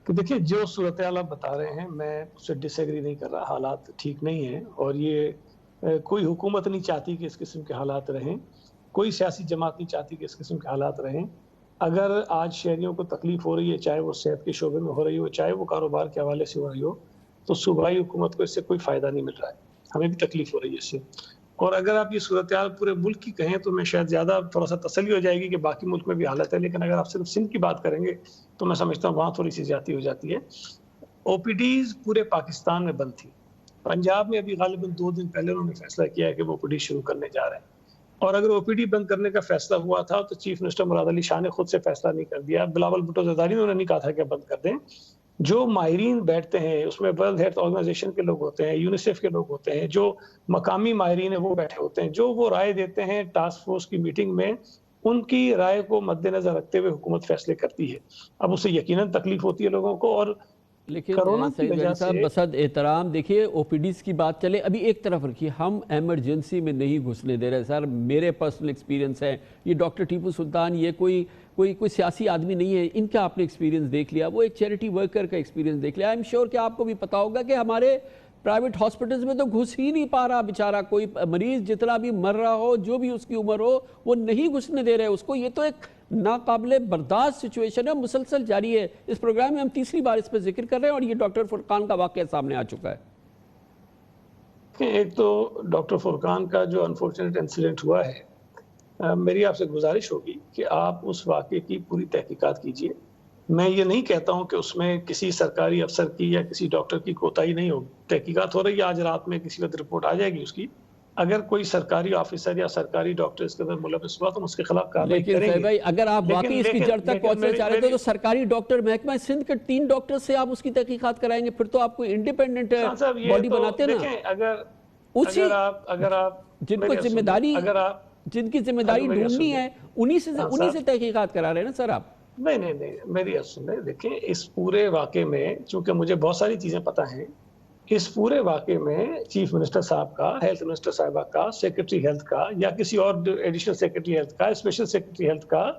S14: کہ دیکھیں جو صورتحال آپ بتا رہے ہیں میں اس سے ڈس ایگری نہیں کر رہا. حالات ٹھیک نہیں ہیں اور یہ کوئی حکومت نہیں چاہتی کہ اس قسم کے حالات رہیں, کوئی سیاسی جماعت نہیں چاہتی کہ اس قسم کے حالات رہیں. اگر آج شہریوں کو تکلیف ہو رہی ہے, چاہے وہ صحت کے شعبے میں ہو رہی ہو, چاہے وہ کاروبار کے حوالے سے ہو رہی ہو, تو صوبائی حکومت کو اس سے کوئی فائدہ نہیں مل رہا ہے. ہمیں بھی تکلیف ہو رہی ہے اس سے. اور اگر آپ یہ صورتحال پورے ملک کی کہیں تو میں شاید زیادہ تھوڑا سا تسلی ہو جائے گی کہ باقی ملک میں بھی حالت ہے. لیکن اگر آپ صرف سندھ کی بات کریں گے تو میں سمجھتا ہوں وہاں تھوڑی سی زیادتی ہو جاتی ہے. او پی ڈیز پورے پاکستان میں بند تھی. پنجاب میں ابھی غالباً 2 دن پہلے انہوں نے فیصلہ کیا ہے کہ وہ او پی ڈی شروع کرنے جا رہے ہیں. اور اگر او پی ڈی بند کرنے کا فیصلہ ہوا تھا تو چیف منسٹر مراد علی شاہ نے خود سے فیصلہ نہیں کر دیا. بلاول بھٹو زرداری نے انہوں نے نہیں کہا تھا کہ بند کر دیں. جو ماہرین بیٹھتے ہیں اس میں ورلڈ ہیلتھ آرگنائزیشن کے لوگ ہوتے ہیں, یونیسیف کے لوگ ہوتے ہیں, جو مقامی ماہرین ہیں وہ بیٹھے ہوتے ہیں, جو وہ رائے دیتے ہیں ٹاسک فورس کی میٹنگ میں, ان کی رائے کو مد نظر رکھتے ہوئے حکومت فیصلے کرتی ہے. اب اس سے یقیناً تکلیف ہوتی ہے لوگوں کو. اور
S2: لیکن سعید غنی صاحب بصد احترام دیکھیے او پی ڈیز کی بات چلے ابھی ایک طرف رکھیے, ہم ایمرجنسی میں نہیں گھسنے دے رہے سر. میرے پرسنل ایکسپیرینس ہے, یہ ڈاکٹر ٹیپو سلطان یہ کوئی سیاسی آدمی نہیں ہے, ان کا آپ نے ایکسپیرینس دیکھ لیا, وہ ایک چیریٹی ورکر کا ایکسپیرینس دیکھ لیا. آئی ایم شیور کہ آپ کو بھی پتا ہوگا کہ ہمارے پرائیویٹ ہاسپٹلز میں تو گھس ہی نہیں پا رہا بیچارہ کوئی مریض, جتنا بھی مر رہا ہو, جو بھی اس کی عمر ہو, وہ نہیں گھسنے دے رہے اس کو. یہ تو ایک ناقابل برداشت سچویشن ہے, مسلسل جاری ہے. اس پروگرام میں ہم تیسری بار اس پہ ذکر کر رہے ہیں اور یہ ڈاکٹر فرقان کا واقعہ سامنے آ چکا ہے.
S14: ایک تو ڈاکٹر فرقان کا جو انفارچونیٹ انسیڈنٹ ہوا ہے, میری آپ سے گزارش ہوگی کہ آپ اس واقعے کی پوری تحقیقات کیجئے. میں یہ نہیں کہتا ہوں کہ اس میں کسی سرکاری افسر کی یا کسی ڈاکٹر کی کوتاہی نہیں ہوگی. تحقیقات ہو رہی ہے, آج رات میں کسی وقت رپورٹ آ جائے گی اس کی. اگر کوئی سرکاری آفیسر یا سرکاری ڈاکٹر اس کے اندر ملوث ہوا تو اس کے خلاف کارروائی کریں گے.
S2: لیکن بھائی اگر آپ واقعی اس کی جڑ تک پہنچنا چاہ رہے تھے تو سرکاری ڈاکٹر محکمہ سندھ کے 3 ڈاکٹر سے آپ اس کی تحقیقات کرائیں گے, پھر تو آپ کو انڈیپینڈنٹ باڈی بناتے نا.
S14: اگر آپ
S2: جن کو ذمہ داری ڈھونڈنی ہے انہی سے تحقیقات کرا رہے ہیں نا سر آپ.
S14: نہیں میری بات سنیں. دیکھیں اس پورے واقعے میں چونکہ مجھے بہت ساری چیزیں پتہ ہیں, اس پورے واقعے میں چیف منسٹر صاحب کا, ہیلتھ منسٹر صاحبہ کا, سیکرٹری ہیلتھ کا یا کسی اور ایڈیشنل سیکرٹری ہیلتھ کا, اسپیشل سیکرٹری ہیلتھ کا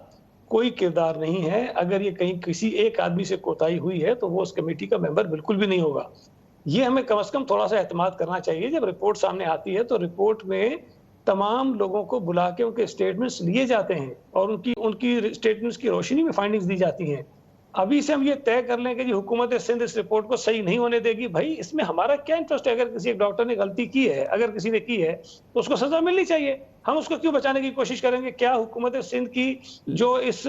S14: کوئی کردار نہیں ہے. اگر یہ کہیں کسی ایک آدمی سے کوتاہی ہوئی ہے تو وہ اس کمیٹی کا ممبر بالکل بھی نہیں ہوگا. یہ ہمیں کم از کم تھوڑا سا اعتماد کرنا چاہیے. جب رپورٹ سامنے آتی ہے تو رپورٹ میں تمام لوگوں کو بلا کے ان کے اسٹیٹمنٹس لیے جاتے ہیں اور ان کی اسٹیٹمنٹس کی روشنی میں فائنڈنگز دی جاتی ہیں. ابھی سے ہم یہ طے کر لیں کہ جی حکومت سندھ اس رپورٹ کو صحیح نہیں ہونے دے گی, بھائی اس میں ہمارا کیا انٹرسٹ ہے؟ اگر کسی ایک ڈاکٹر نے غلطی کی ہے, اگر کسی نے کی ہے تو اس کو سزا ملنی چاہیے. ہم اس کو کیوں بچانے کی کوشش کریں گے؟ کیا حکومت سندھ کی جو اس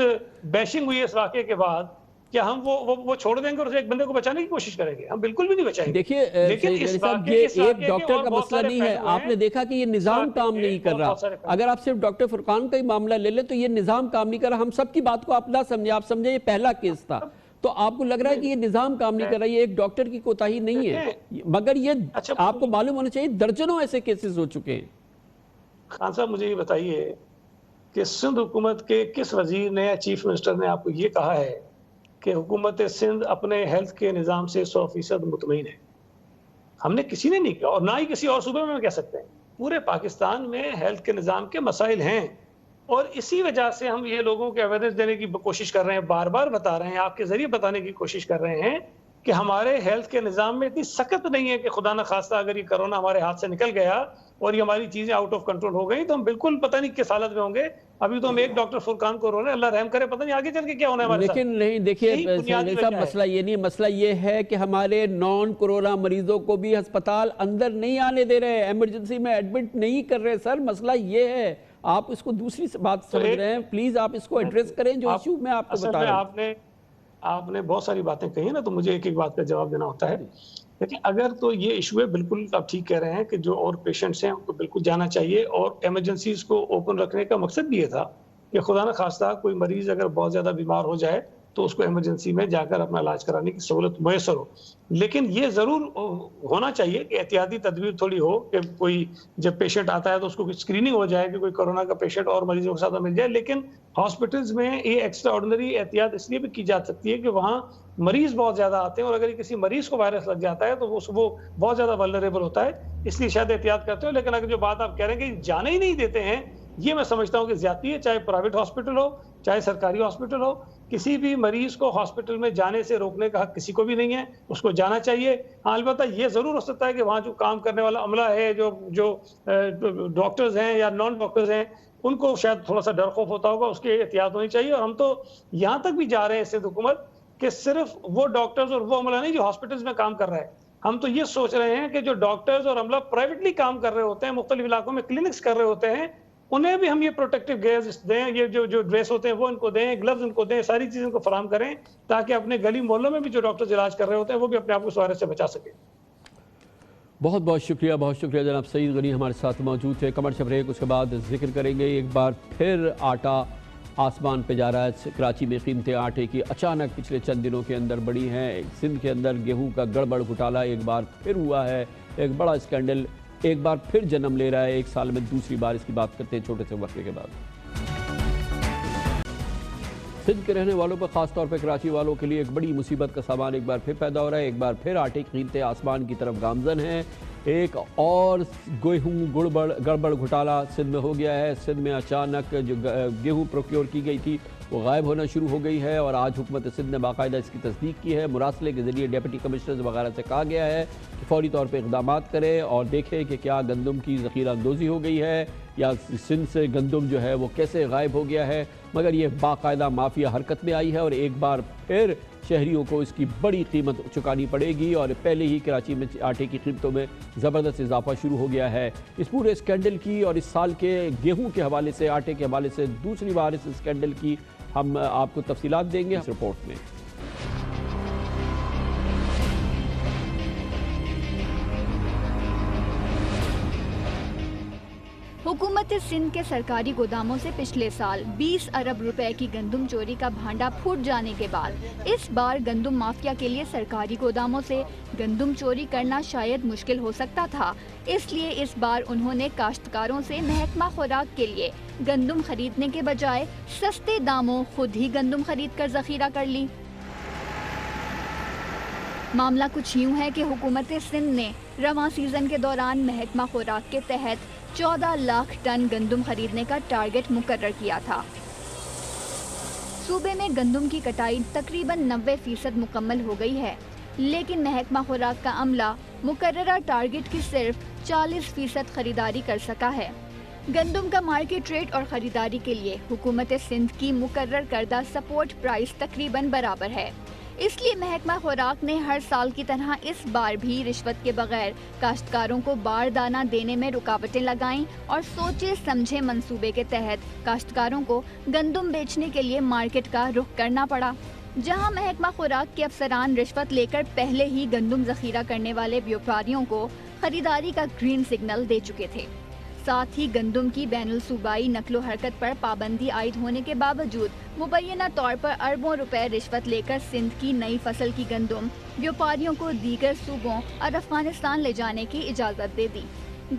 S14: بیشنگ ہوئی ہے اس واقعے کے بعد, کیا ہم وہ چھوڑ دیں گے اور ایک بندے کو بچانے کی کوشش کریں گے؟ ہم بالکل بھی نہیں بچائیں گے.
S2: دیکھیے یہ ایک ڈاکٹر کا مسئلہ نہیں ہے, آپ نے دیکھا کہ یہ نظام کام نہیں کر رہا. اگر آپ صرف ڈاکٹر فرقان کا ہی معاملہ لے لیں تو یہ نظام کام نہیں کر رہا. ہم سب کی بات کو آپ نہ سمجھیں, آپ سمجھیں یہ پہلا کیس تھا تو آپ کو لگ رہا ہے کہ یہ نظام کام نہیں کر رہا. یہ ایک ڈاکٹر کی کوتاہی نہیں ہے, مگر یہ آپ کو معلوم ہونا چاہیے درجنوں ایسے کیسز ہو چکے ہیں.
S14: خان صاحب مجھے یہ بتائیے کہ سندھ حکومت کے کس وزیر نے یا چیف منسٹر نے آپ کو یہ کہا ہے کہ حکومت سندھ اپنے ہیلتھ کے نظام سے 100% مطمئن ہے؟ ہم نے کسی نے نہیں کہا, اور نہ ہی کسی اور صوبے میں کہہ سکتے ہیں. پورے پاکستان میں ہیلتھ کے نظام کے مسائل ہیں اور اسی وجہ سے ہم یہ لوگوں کو اویئرنیس دینے کی کوشش کر رہے ہیں, بار بار بتا رہے ہیں, آپ کے ذریعے بتانے کی کوشش کر رہے ہیں کہ ہمارے ہیلتھ کے نظام میں اتنی سخت نہیں ہے کہ خدا نہ خواستہ اگر یہ کرونا ہمارے ہاتھ سے نکل گیا اور یہ ہماری چیزیں آؤٹ آف کنٹرول ہو گئی تو ہم بالکل پتہ نہیں کس حالت میں ہوں گے. ابھی تو ہم ایک ڈاکٹر فرقان کو رو رہے ہیں, اللہ رحم کرے, پتہ نہیں آگے چل کے کیا ہونا ہے ہمارے ساتھ.
S2: لیکن نہیں دیکھیے صاحب مسئلہ یہ نہیں, مسئلہ یہ ہے کہ ہمارے نان کورونا مریضوں کو بھی ہسپتال اندر نہیں آنے دے رہے, ایمرجنسی میں ایڈمٹ نہیں کر رہے سر. مسئلہ یہ ہے آپ اس کو دوسری بات سمجھ رہے ہیں. پلیز آپ اس کو ایڈریس کریں جو ایشو میں آپ کو بتا رہا ہوں.
S14: آپ نے بہت ساری باتیں کہی ہیں نا, تو مجھے ایک ایک بات کا جواب دینا ہوتا ہے. لیکن اگر تو یہ ایشو ہے, بالکل آپ ٹھیک کہہ رہے ہیں کہ جو اور پیشنٹس ہیں ان کو بالکل جانا چاہیے, اور ایمرجنسیز کو اوپن رکھنے کا مقصد بھی یہ تھا کہ خدا نہ خواستہ کوئی مریض اگر بہت زیادہ بیمار ہو جائے تو اس کو ایمرجنسی میں جا کر اپنا علاج کرانے کی سہولت میسر ہو. لیکن یہ ضرور ہونا چاہیے کہ احتیاطی تدبیر تھوڑی ہو کہ کوئی جب پیشنٹ آتا ہے تو اس کو اسکریننگ ہو جائے کہ کوئی کورونا کا پیشنٹ اور مریضوں کے ساتھ مل جائے. لیکن ہاسپٹلز میں یہ ایکسٹرا آرڈنری احتیاط اس لیے بھی کی جا سکتی ہے کہ وہاں مریض بہت زیادہ آتے ہیں, اور اگر کسی مریض کو وائرس لگ جاتا ہے تو وہ بہت زیادہ ولنریبل ہوتا ہے, اس لیے شاید احتیاط کرتے ہو. لیکن اگر جو بات آپ کہہ رہے ہیں کہ جانے ہی نہیں دیتے ہیں, یہ میں سمجھتا ہوں کہ زیادتی ہے, چاہے پرائیویٹ ہاسپٹل ہو چاہے سرکاری ہاسپٹل ہو. کسی بھی مریض کو ہاسپٹل میں جانے سے روکنے کا حق کسی کو بھی نہیں ہے, اس کو جانا چاہیے. ہاں البتہ یہ ضرور ہو سکتا ہے کہ وہاں جو کام کرنے والا عملہ ہے, جو ڈاکٹرز ہیں یا نان ڈاکٹرز ہیں, ان کو شاید تھوڑا سا ڈر خوف ہوتا ہوگا, اس کی احتیاط ہونی چاہیے. اور ہم تو یہاں تک بھی جا رہے ہیں سندھ حکومت کہ صرف وہ ڈاکٹرز اور وہ عملہ نہیں جو ہاسپٹلز میں کام کر رہا ہے, ہم تو یہ سوچ رہے ہیں کہ جو ڈاکٹرز اور عملہ پرائیویٹلی کام کر رہے ہوتے ہیں, مختلف علاقوں میں کلینکس کر رہے ہوتے ہیں, انہیں بھی ہم یہ پروٹیکٹیو گیئرز دیں, یہ جو ڈریس ہوتے ہیں وہ ان کو دیں, گلوز ان کو دیں, ساری چیزوں کو فراہم کریں تاکہ اپنے گلی محلوں میں بھی جو ڈاکٹرز علاج کر رہے ہوتے ہیں وہ بھی اپنے آپ کو اس وائرس سے بچا سکیں.
S2: بہت بہت شکریہ جناب سعید غنی ہمارے ساتھ موجود تھے. کمرشل بریک, اس کے بعد ذکر کریں گے. ایک بار پھر آٹا آسمان پہ جا رہا ہے. کراچی میں قیمتیں آٹے کی اچانک پچھلے چند دنوں کے اندر بڑھی ہیں. سندھ کے اندر گیہوں کا گڑبڑ گھوٹالہ ایک بار پھر ہوا ہے. ایک بڑا اسکینڈل ایک بار پھر جنم لے رہا ہے. ایک سال میں دوسری بار اس کی بات کرتے ہیں چھوٹے سے وقفے کے بعد. سندھ کے رہنے والوں پر, خاص طور پہ کراچی والوں کے لیے ایک بڑی مصیبت کا سامان ایک بار پھر پیدا ہو رہا ہے. ایک بار پھر آٹے کی قیمتیں آسمان کی طرف گامزن ہیں. ایک اور گیہوں گڑبڑ گھوٹالہ سندھ میں ہو گیا ہے. سندھ میں اچانک جو گیہوں پروکیور کی گئی تھی وہ غائب ہونا شروع ہو گئی ہے, اور آج حکومت سندھ نے باقاعدہ اس کی تصدیق کی ہے. مراسلے کے ذریعے ڈپٹی کمشنرز وغیرہ سے کہا گیا ہے کہ فوری طور پہ اقدامات کریں اور دیکھیں کہ کیا گندم کی ذخیرہ اندوزی ہو گئی ہے یا سندھ سے گندم جو ہے وہ کیسے غائب ہو گیا ہے. مگر یہ باقاعدہ مافیا حرکت میں آئی ہے, اور ایک بار پھر شہریوں کو اس کی بڑی قیمت چکانی پڑے گی. اور پہلے ہی کراچی میں آٹے کی قیمتوں میں زبردست اضافہ شروع ہو گیا ہے. اس پورے اسکینڈل کی اور اس سال کے گیہوں کے حوالے سے, آٹے کے حوالے سے دوسری بار اس اسکینڈل کی ہم آپ کو تفصیلات دیں گے اس رپورٹ میں.
S15: حکومت سندھ کے سرکاری گوداموں سے پچھلے سال 20 ارب روپے کی گندم چوری کا بھانڈا پھوٹ جانے کے بعد اس بار گندم مافیا کے لیے سرکاری گوداموں سے گندم چوری کرنا شاید مشکل ہو سکتا تھا. اس لیے اس بار انہوں نے کاشتکاروں سے محکمہ خوراک کے لیے گندم خریدنے کے بجائے سستے داموں خود ہی گندم خرید کر ذخیرہ کر لی. معاملہ کچھ یوں ہے کہ حکومت سندھ نے رواں سیزن کے دوران محکمہ خوراک کے تحت 14 لاکھ ٹن گندم خریدنے کا ٹارگٹ مقرر کیا تھا. صوبے میں گندم کی کٹائی تقریباً 90% مکمل ہو گئی ہے, لیکن محکمہ خوراک کا عملہ مقررہ ٹارگٹ کی صرف 40% خریداری کر سکا ہے. گندم کا مارکیٹ ریٹ اور خریداری کے لیے حکومت سندھ کی مقرر کردہ سپورٹ پرائس تقریباً برابر ہے. اس لیے محکمہ خوراک نے ہر سال کی طرح اس بار بھی رشوت کے بغیر کاشتکاروں کو باردانہ دینے میں رکاوٹیں لگائیں اور سوچے سمجھے منصوبے کے تحت کاشتکاروں کو گندم بیچنے کے لیے مارکیٹ کا رخ کرنا پڑا. جہاں محکمہ خوراک کے افسران رشوت لے کر پہلے ہی گندم ذخیرہ کرنے والے بیوپاریوں کو خریداری کا گرین سگنل دے چکے تھے. ساتھ ہی گندم کی بین الصوبائی نقل و حرکت پر پابندی عائد ہونے کے باوجود مبینہ طور پر اربوں روپے رشوت لے کر سندھ کی نئی فصل کی گندم بیوپاریوں کو دیگر صوبوں اور افغانستان لے جانے کی اجازت دے دی.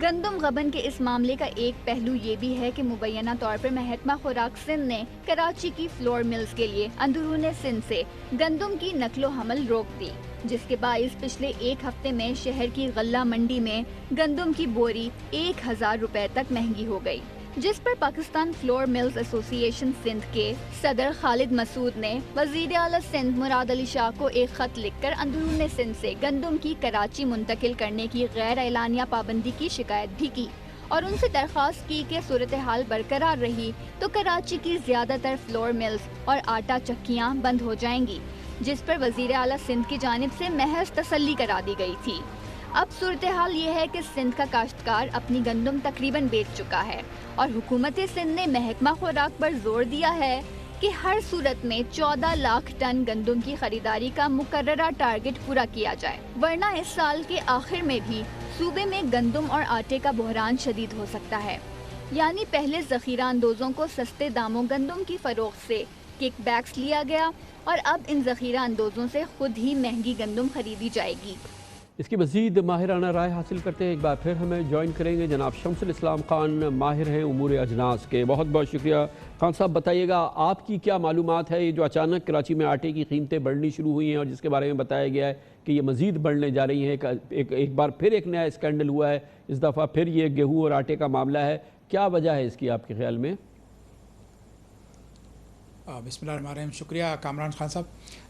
S15: گندم غبن کے اس معاملے کا ایک پہلو یہ بھی ہے کہ مبینہ طور پر محکمہ خوراک سندھ نے کراچی کی فلور ملز کے لیے اندرون سندھ سے گندم کی نقل و حمل روک دی, جس کے باعث پچھلے ایک ہفتے میں شہر کی غلہ منڈی میں گندم کی بوری 1000 روپے تک مہنگی ہو گئی, جس پر پاکستان فلور ملز ایسوسی ایشن سندھ کے صدر خالد مسعود نے وزیر اعلیٰ سندھ مراد علی شاہ کو ایک خط لکھ کر اندرون سندھ سے گندم کی کراچی منتقل کرنے کی غیر اعلانیہ پابندی کی شکایت بھی کی اور ان سے درخواست کی کہ صورتحال برقرار رہی تو کراچی کی زیادہ تر فلور ملز اور آٹا چکیاں بند ہو جائیں گی, جس پر وزیر اعلیٰ سندھ کی جانب سے محض تسلی کرا دی گئی تھی. اب صورتحال یہ ہے کہ سندھ کا کاشتکار اپنی گندم تقریباً بیچ چکا ہے اور حکومت سندھ نے محکمہ خوراک پر زور دیا ہے کہ ہر صورت میں 14 لاکھ ٹن گندم کی خریداری کا مقررہ ٹارگٹ پورا کیا جائے، ورنہ اس سال کے آخر میں بھی صوبے میں گندم اور آٹے کا بحران شدید ہو سکتا ہے۔ یعنی پہلے ذخیرہ اندوزوں کو سستے داموں گندم کی فروخت سے کک بیکس لیا گیا اور اب ان ذخیرہ اندوزوں سے خود ہی مہنگی گندم خریدی جائے گی۔
S2: اس کی مزید ماہرانہ رائے حاصل کرتے ہیں، ایک بار پھر ہمیں جوائن کریں گے جناب شمس الاسلام خان، ماہر ہیں امور اجناس کے۔ بہت بہت شکریہ خان صاحب، بتائیے گا آپ کی کیا معلومات ہے، یہ جو اچانک کراچی میں آٹے کی قیمتیں بڑھنی شروع ہوئی ہیں اور جس کے بارے میں بتایا گیا ہے کہ یہ مزید بڑھنے جا رہی ہیں، ایک بار پھر ایک نیا اسکینڈل ہوا ہے، اس دفعہ پھر یہ گیہوں اور آٹے کا معاملہ ہے، کیا وجہ ہے اس کی آپ کے خیال میں؟
S16: بسم اللہ الرحمن الرحیم، شکریہ کامران خان صاحب۔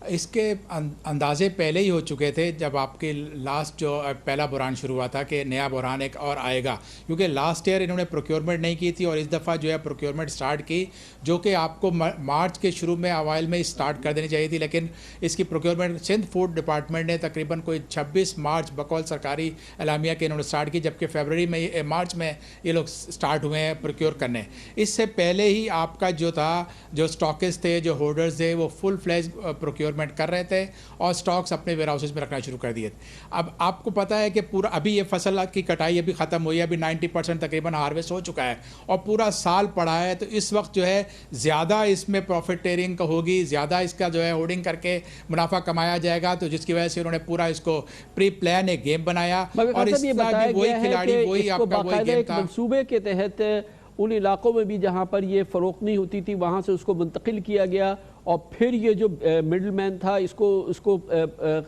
S16: اس کے اندازے پہلے ہی ہو چکے تھے جب آپ کے لاسٹ جو پہلا بحران شروع ہوا تھا کہ نیا بحران ایک اور آئے گا، کیونکہ لاسٹ ایئر انہوں نے پروکیورمنٹ نہیں کی تھی اور اس دفعہ جو ہے پروکیورمنٹ سٹارٹ کی، جو کہ آپ کو مارچ کے شروع میں اوائل میں سٹارٹ کر دینی چاہیے تھی، لیکن اس کی پروکیورمنٹ سندھ فوڈ ڈپارٹمنٹ نے تقریباً کوئی 26 مارچ بقول سرکاری اعلامیہ کے انہوں نے سٹارٹ کی، جبکہ فیبرری میں مارچ میں یہ لوگ سٹارٹ ہوئے ہیں پروکیور کرنے۔ اس سے پہلے ہی آپ کا جو تھا، جو اسٹاکس تھے، جو ہولڈرز تھے، وہ فل فلیج پروکیورمنٹ کر رہے تھے اور سٹاکس اپنے ویئر ہاؤسز میں رکھنا شروع کر دیے تھے۔ اب آپ کو پتہ ہے کہ پورا ابھی یہ فصل کی کٹائی ابھی ختم ہوئی ہے، ابھی 90% تقریباً ہارویسٹ ہو چکا ہے اور پورا سال پڑا ہے، تو اس وقت جو ہے زیادہ اس میں پروفیٹیرنگ کا ہوگی، زیادہ اس کا جو ہے ہولڈنگ کر کے منافع کمایا جائے گا، تو جس کی وجہ سے انہوں نے پورا اس کو پری پلان ایک گیم بنایا اور اس کا بھی وہی کھلاڑی وہی آپ کا وہی گیم تھا۔
S2: منصوبے کے تحت ان علاقوں میں بھی جہاں پر یہ فروخت نہیں ہوتی تھی وہاں سے اس کو منتقل کیا گیا اور پھر یہ جو مڈل مین تھا اس کو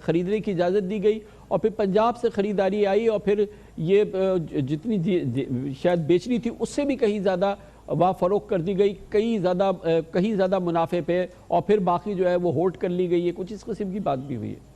S2: خریدنے کی اجازت دی گئی اور پھر پنجاب سے خریداری آئی اور پھر یہ جتنی شاید بیچنی تھی اس سے بھی کہیں زیادہ وہاں فروخت کر دی گئی، کہیں زیادہ منافع پہ، اور پھر باقی جو ہے وہ ہولڈ کر لی گئی ہے، کچھ اس قسم کی بات بھی ہوئی ہے۔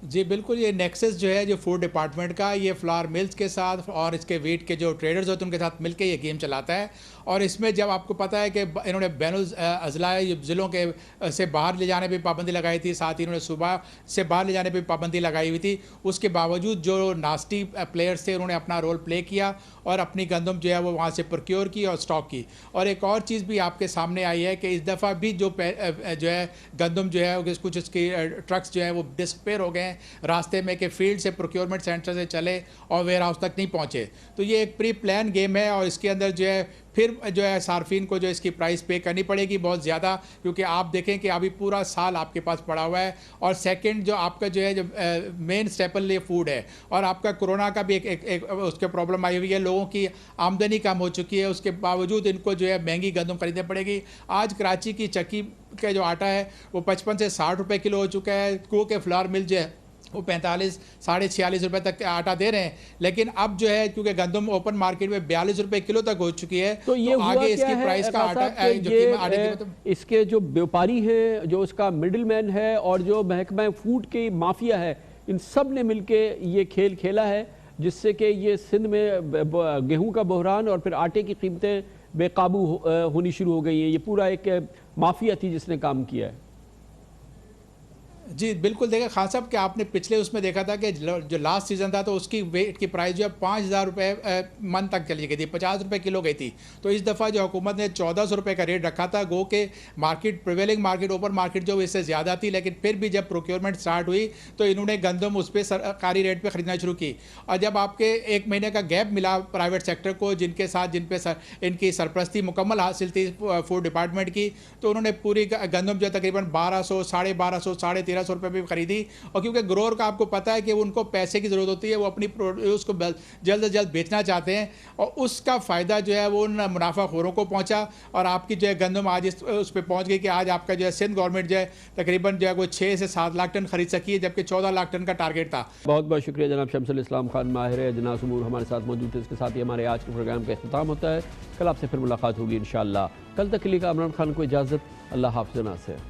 S16: جی بالکل، یہ نیکسس جو ہے جو فوڈ ڈپارٹمنٹ کا، یہ فلاور ملز کے ساتھ اور اس کے ویٹ کے جو ٹریڈرز ہوتے ہیں ان کے ساتھ مل کے یہ گیم چلاتا ہے، اور اس میں جب آپ کو پتہ ہے کہ انہوں نے بین الاضلاع ضلعوں کے سے باہر لے جانے پہ پابندی لگائی تھی، ساتھ ہی انہوں نے صوبہ سے باہر لے جانے پہ پابندی لگائی ہوئی تھی، اس کے باوجود جو ناسٹی پلیئرز تھے انہوں نے اپنا رول پلے کیا اور اپنی گندم جو ہے وہ وہاں سے پروکیور کی اور اسٹاک کی۔ اور ایک اور چیز بھی آپ کے سامنے آئی ہے کہ اس دفعہ بھی جو ہے گندم جو ہے کچھ اس کی ٹرکس جو ہے وہ ڈسپیئر ہو گئے ہیں راستے میں، کہ فیلڈ سے پروکیورمنٹ سینٹر سے چلے اور ویئر ہاؤس تک نہیں پہنچے۔ تو یہ ایک پری پلان گیم ہے اور اس کے اندر جو ہے پھر جو ہے صارفین کو جو اس کی پرائس پے کرنی پڑے گی بہت زیادہ، کیونکہ آپ دیکھیں کہ ابھی پورا سال آپ کے پاس پڑا ہوا ہے، اور سیکنڈ جو آپ کا جو ہے جو مین اسٹیپل یہ فوڈ ہے، اور آپ کا کورونا کا بھی ایک اس کے پرابلم آئی ہوئی ہے، لوگوں کی آمدنی کم ہو چکی ہے، اس کے باوجود ان کو جو ہے مہنگی گندم خریدنی پڑے گی۔ آج کراچی کی چکی کا جو آٹا ہے وہ 55 سے 60 روپے کلو ہو چکا ہے، کو کے فلاور مل جو ہے وہ 45 ساڑھے 46 روپے تک آٹا دے رہے ہیں، لیکن اب جو ہے کیونکہ گندم اوپن مارکیٹ میں 42 روپے کلو تک ہو چکی ہے،
S2: تو یہ
S16: آگے اس کی پرائس کا آٹا
S2: اس کے جو بیوپاری ہیں، جو اس کا مڈل مین ہے اور جو محکمہ فوڈ کی مافیا ہے، ان سب نے مل کے یہ کھیل کھیلا ہے، جس سے کہ یہ سندھ میں گیہوں کا بحران اور پھر آٹے کی قیمتیں بے قابو ہونی شروع ہو گئی ہیں۔ یہ پورا ایک مافیا تھی جس نے کام کیا ہے۔
S16: جی بالکل، دیکھیں خان صاحب کہ آپ نے پچھلے اس میں دیکھا تھا کہ جو لاسٹ سیزن تھا تو اس کی ویٹ کی پرائس جو ہے 5000 روپے من تک چلی گئی تھی، 50 روپے کلو گئی تھی، تو اس دفعہ جو حکومت نے 1400 روپے کا ریٹ رکھا تھا، گو کہ مارکیٹ پریویلنگ مارکیٹ اوپر مارکیٹ جو اس سے زیادہ تھی، لیکن پھر بھی جب پروکیورمنٹ سٹارٹ ہوئی تو انہوں نے گندم اس پہ سرکاری ریٹ پہ خریدنا شروع کی، اور جب آپ کے 1 مہینے کا گیپ ملا پرائیویٹ سیکٹر کو جن پہ ان کی سرپرستی مکمل حاصل تھی فوڈ ڈپارٹمنٹ کی، تو انہوں نے پوری گندم جو تقریباً 1200 1250 1350 روپے پہ خریدی، اور کیونکہ گروور کا آپ کو پتہ ہے کہ ان کو پیسے کی ضرورت ہوتی ہے، وہ اپنی پروڈیوس کو جلد از جلد بیچنا چاہتے ہیں، اور اس کا فائدہ جو ہے وہ ان منافع خوروں کو پہنچا، اور آپ کی جو ہے گندم آج اس پہ پہنچ گئی کہ آج آپ کا جو ہے سندھ گورنمنٹ جو ہے تقریباً جو ہے وہ 6 سے 7 لاکھ ٹن خرید سکی ہے، جبکہ 14 لاکھ ٹن کا ٹارگیٹ تھا۔
S2: بہت بہت شکریہ جناب شمس الاسلام خان، ماہر اجناس امور ہمارے ساتھ موجود تھے۔ اس کے ساتھ ہی ہمارے آج کے پروگرام کا اختتام ہوتا ہے، کل آپ سے پھر ملاقات ہوگی انشاءاللہ۔ کل تک کے لیے کامران خان کو اجازت، اللہ حافظ ناصر۔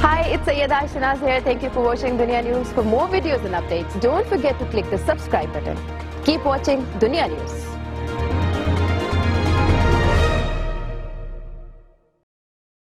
S17: Hi, it's Sayyeda Shanaz here. Thank you for watching Dunya News. For more videos and updates, don't forget to click the subscribe button. Keep watching Dunya News.